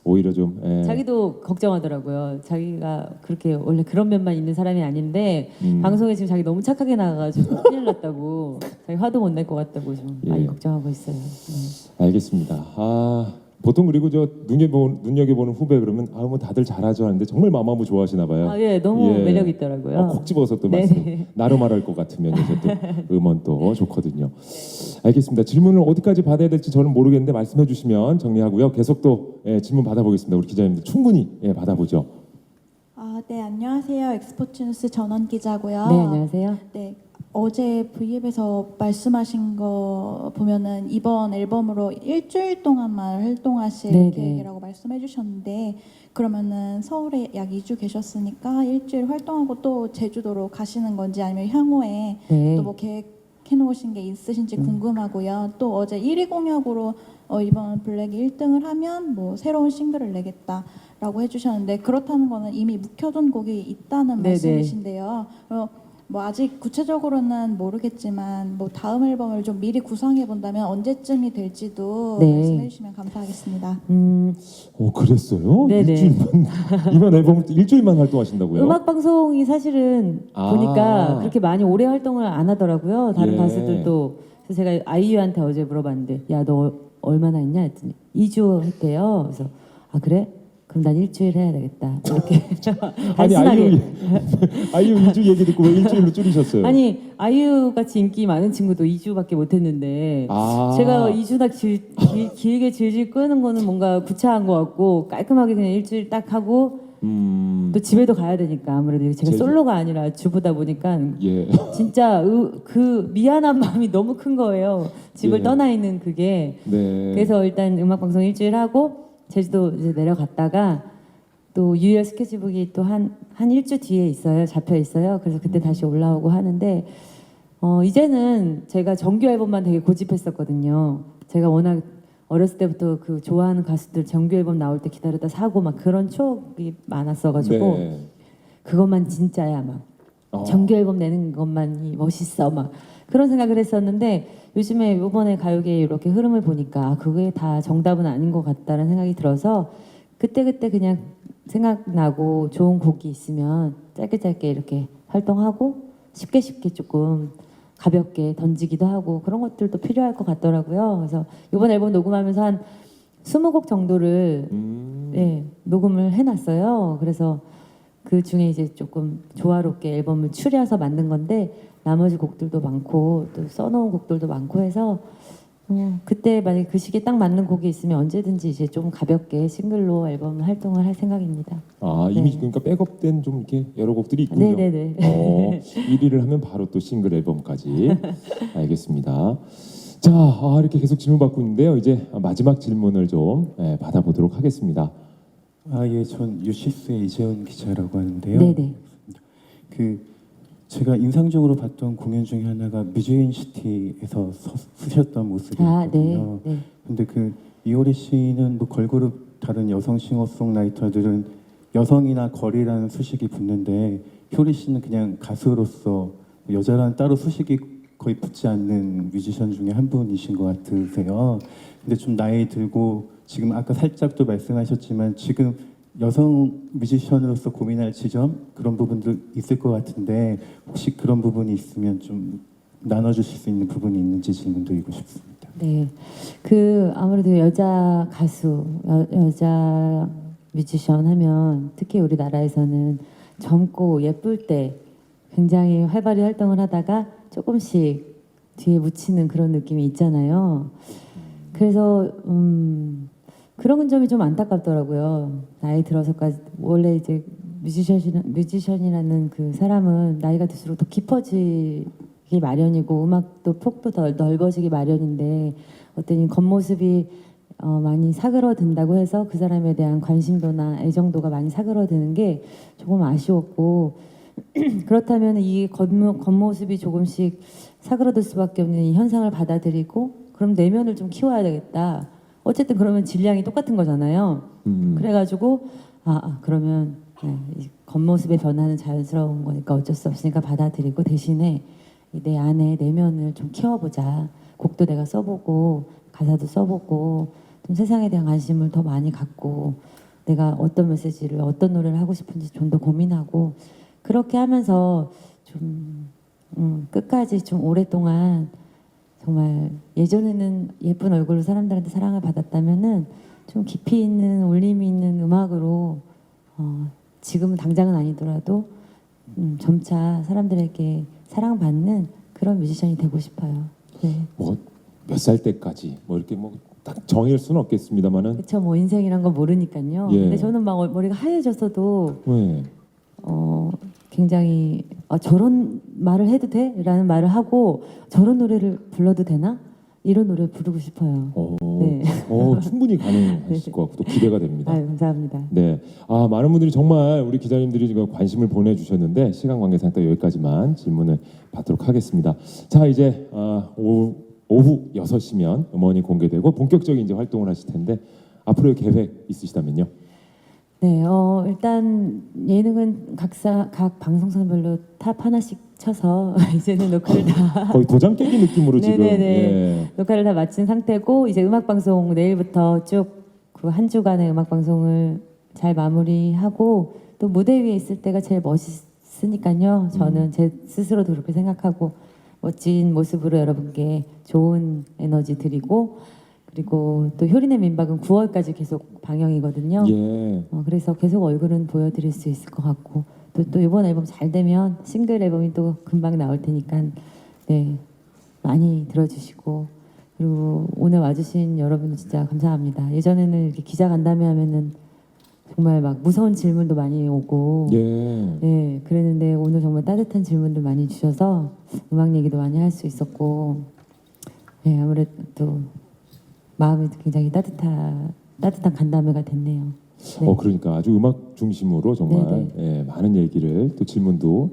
오히려 좀 자기도 걱정하더라고요. 자기가 그렇게 원래 그런 면만 있는 사람이 아닌데 방송에 지금 자기 너무 착하게 나가가지고 큰일 났다고 자기 화도 못 낼 것 같다고 좀 많이 걱정하고 있어요. 네. 알겠습니다. 보통 그리고 저 눈여겨보는 후배 그러면 뭐 다들 잘하죠 하는데 정말 마마무 좋아하시나 봐요. 너무 매력 있더라고요. 콕 집어서 또 말씀 나로 말할 것 같으면 이제 또 음원 또 좋거든요. 알겠습니다. 질문을 어디까지 받아야 될지 저는 모르겠는데 말씀해 주시면 정리하고요. 계속 또 질문 받아보겠습니다. 우리 기자님들 충분히 받아보죠. 네, 안녕하세요. 엑스포츠 뉴스 전원 기자고요. 네, 안녕하세요. 네, 어제 V앱에서 말씀하신 거 보면은 이번 앨범으로 일주일 동안만 활동하실 계획이라고 말씀해 주셨는데 그러면은 서울에 약 2주 계셨으니까 일주일 활동하고 또 제주도로 가시는 건지 아니면 향후에 또 뭐 계획해 놓으신 게 있으신지 궁금하고요. 또 어제 1위 공약으로 이번 블랙이 1등을 하면 뭐 새로운 싱글을 내겠다라고 해주셨는데 그렇다는 거는 이미 묵혀둔 곡이 있다는 말씀이신데요. 뭐 아직 구체적으로는 모르겠지만 뭐 다음 앨범을 좀 미리 구상해 본다면 언제쯤이 될지도 말씀해 주시면 감사하겠습니다. 그랬어요? 네네. 이번 앨범 일주일만 활동하신다고요? 음악 방송이 사실은 보니까 그렇게 많이 오래 활동을 안 하더라고요. 다른 가수들도 그래서 제가 아이유한테 어제 물어봤는데 야 너 얼마나 했냐 했더니 2주 했대요. 그래서 아 그래? 그럼 난 일주일 해야 되겠다. 이렇게 아니 단순하게. 아이유 2주 얘기 듣고 왜 일주일로 줄이셨어요? 아니 아이유 같이 인기 많은 친구도 2주밖에 못 했는데 아. 제가 2주나 길게 질질 끄는 거는 뭔가 구차한 것 같고 깔끔하게 그냥 일주일 딱 하고 또 집에도 가야 되니까 아무래도 제가 제주- 솔로가 아니라 주부다 보니까 예. 진짜 그 미안한 마음이 너무 큰 거예요. 집을 예. 떠나 있는 그게. 네. 그래서 일단 음악 방송 일주일 하고 제주도 이제 내려갔다가 또 유열 스케치북이 또 한 일주 뒤에 있어요. 잡혀 있어요. 그래서 그때 다시 올라오고 하는데 이제는 제가 정규 앨범만 되게 고집했었거든요. 제가 워낙 어렸을 때부터 그 좋아하는 가수들 정규 앨범 나올 때 기다렸다 사고 막 그런 추억이 많았어가지고 네. 그것만 진짜야 막 정규 앨범 내는 것만이 멋있어 막 그런 생각을 했었는데 요즘에 이번에 가요계에 이렇게 흐름을 보니까 아, 그게 다 정답은 아닌 것 같다는 생각이 들어서 그때그때 그냥 생각나고 좋은 곡이 있으면 짧게 이렇게 활동하고 쉽게 조금 가볍게 던지기도 하고 그런 것들도 필요할 것 같더라고요. 그래서 이번 앨범 녹음하면서 한 20곡 정도를 예, 녹음을 해놨어요. 그래서 그 중에 이제 조금 조화롭게 앨범을 추려서 만든 건데 나머지 곡들도 많고 또 써놓은 곡들도 많고 해서 그때 만약에 그 시기에 딱 맞는 곡이 있으면 언제든지 이제 좀 가볍게 싱글로 앨범 활동을 할 생각입니다. 아 이미 네. 그러니까 백업된 좀 이렇게 여러 곡들이 있군요. 네네네. 1위를 하면 바로 또 싱글 앨범까지. 알겠습니다. 자 이렇게 계속 질문 받고 있는데요. 이제 마지막 질문을 좀 받아보도록 하겠습니다. 예, 전 유시스의 이재훈 기자라고 하는데요. 네네. 제가 인상적으로 봤던 공연 중에 하나가 뮤즈인 시티에서 쓰셨던 모습이었거든요. 네. 네. 근데 이효리 씨는 뭐 걸그룹 다른 여성 싱어송라이터들은 여성이나 거리라는 수식이 붙는데 효리 씨는 그냥 가수로서 여자라는 따로 수식이 거의 붙지 않는 뮤지션 중에 한 분이신 것 같으세요. 근데 좀 나이 들고 지금 아까 살짝 또 말씀하셨지만 지금 여성 뮤지션으로서 고민할 지점 그런 부분도 있을 것 같은데 혹시 그런 부분이 있으면 좀 나눠주실 수 있는 부분이 있는지 질문드리고 싶습니다. 네, 아무래도 여자 가수, 여자 뮤지션 하면 특히 우리나라에서는 젊고 예쁠 때 굉장히 활발히 활동을 하다가 조금씩 뒤에 묻히는 그런 느낌이 있잖아요. 그래서 그런 점이 좀 안타깝더라고요. 나이 들어서까지 원래 이제 뮤지션이라는 그 사람은 나이가 들수록 더 깊어지기 마련이고 음악도 폭도 더 넓어지기 마련인데 어떤 겉모습이 많이 사그러든다고 해서 그 사람에 대한 관심도나 애정도가 많이 사그러드는 게 조금 아쉬웠고 그렇다면 이 겉모습이 조금씩 사그러들 수밖에 없는 이 현상을 받아들이고 그럼 내면을 좀 키워야 되겠다. 어쨌든 그러면 질량이 똑같은 거잖아요. 그래가지고 그러면 이 겉모습의 변화는 자연스러운 거니까 어쩔 수 없으니까 받아들이고 대신에 내 안에 내면을 좀 키워보자. 곡도 내가 써보고 가사도 써보고 좀 세상에 대한 관심을 더 많이 갖고 내가 어떤 메시지를 어떤 노래를 하고 싶은지 좀 더 고민하고 그렇게 하면서 좀 끝까지 좀 오랫동안 정말 예전에는 예쁜 얼굴로 사람들한테 사랑을 받았다면은 좀 깊이 있는 울림이 있는 음악으로 지금은 당장은 아니더라도 점차 사람들에게 사랑받는 그런 뮤지션이 되고 싶어요. 네. 뭐 몇 살 때까지 뭐 이렇게 뭐 딱 정할 수는 없겠습니다만은. 그렇죠. 뭐 인생이란 건 모르니까요. 예. 근데 저는 막 머리가 하얘졌어도 네. 굉장히 저런 말을 해도 돼? 라는 말을 하고 저런 노래를 불러도 되나? 이런 노래 부르고 싶어요. 네. 충분히 가능하실 것 같고 또 기대가 됩니다. 감사합니다. 네, 많은 분들이 정말 우리 기자님들이 지금 관심을 보내주셨는데 시간 관계상 또 여기까지만 질문을 받도록 하겠습니다. 자, 이제 오후 6시면 음원이 공개되고 본격적인 이제 활동을 하실 텐데 앞으로의 계획 있으시다면요? 네, 일단 예능은 각 방송사별로 탑 하나씩 쳐서 이제는 녹화를 다 거의 도장 깨기 느낌으로 지금 녹화를 다 마친 상태고 이제 음악 방송 내일부터 쭉 그 한 주간의 음악 방송을 잘 마무리하고 또 무대 위에 있을 때가 제일 멋있으니까요. 저는 제 스스로도 그렇게 생각하고 멋진 모습으로 여러분께 좋은 에너지 드리고 그리고 또 효린의 민박은 9월까지 계속 방영이거든요. 예. 그래서 계속 얼굴은 보여드릴 수 있을 것 같고 또 이번 앨범 잘 되면 싱글 앨범이 또 금방 나올 테니까 네 많이 들어주시고 그리고 오늘 와주신 여러분 진짜 감사합니다. 예전에는 이렇게 기자 간담회 하면은 정말 막 무서운 질문도 많이 오고 예. 네 그랬는데 오늘 정말 따뜻한 질문도 많이 주셔서 음악 얘기도 많이 할 수 있었고 네 아무래도 마음이 굉장히 따뜻한 간담회가 됐네요. 네. 그러니까 아주 음악 중심으로 정말 예, 많은 얘기를 또 질문도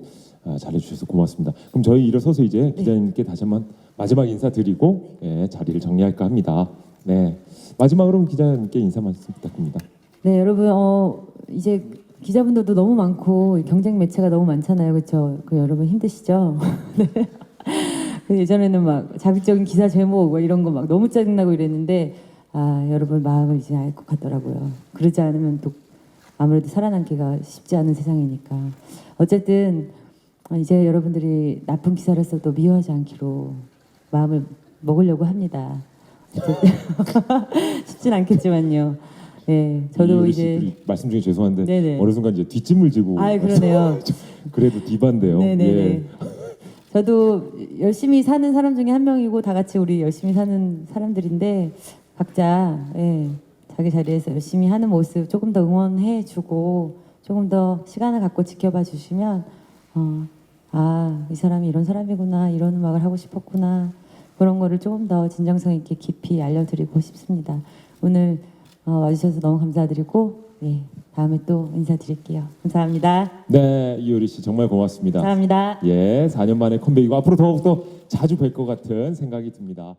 잘해주셔서 고맙습니다. 그럼 저희 일어서서 이제 기자님께 다시 한번 마지막 인사드리고 예, 자리를 정리할까 합니다. 네, 마지막으로 기자님께 인사 말씀 부탁드립니다. 네 여러분 이제 기자분들도 너무 많고 경쟁 매체가 너무 많잖아요, 그렇죠? 그 여러분 힘드시죠? 네. 예전에는 막 자극적인 기사 제목 뭐 이런 거 막 너무 짜증나고 이랬는데 여러분 마음을 이제 알 것 같더라고요. 그러지 않으면 또 아무래도 살아남기가 쉽지 않은 세상이니까 어쨌든 이제 여러분들이 나쁜 기사를 써도 미워하지 않기로 마음을 먹으려고 합니다. 어쨌든 쉽진 않겠지만요. 네, 저도 이제 말씀 중에 죄송한데 네네. 어느 순간 이제 뒷짐을 지고 그러네요. 그래도 디바인데요. 네네네. 예. 저도 열심히 사는 사람 중에 한 명이고 다 같이 우리 열심히 사는 사람들인데 각자 자기 자리에서 열심히 하는 모습 조금 더 응원해주고 조금 더 시간을 갖고 지켜봐 주시면 이 사람이 이런 사람이구나 이런 음악을 하고 싶었구나 그런 거를 조금 더 진정성 있게 깊이 알려드리고 싶습니다. 오늘 와주셔서 너무 감사드리고 다음에 또 인사드릴게요. 감사합니다. 네, 이효리 씨 정말 고맙습니다. 감사합니다. 예, 4년 만에 컴백이고 앞으로 더욱더 자주 뵐 것 같은 생각이 듭니다.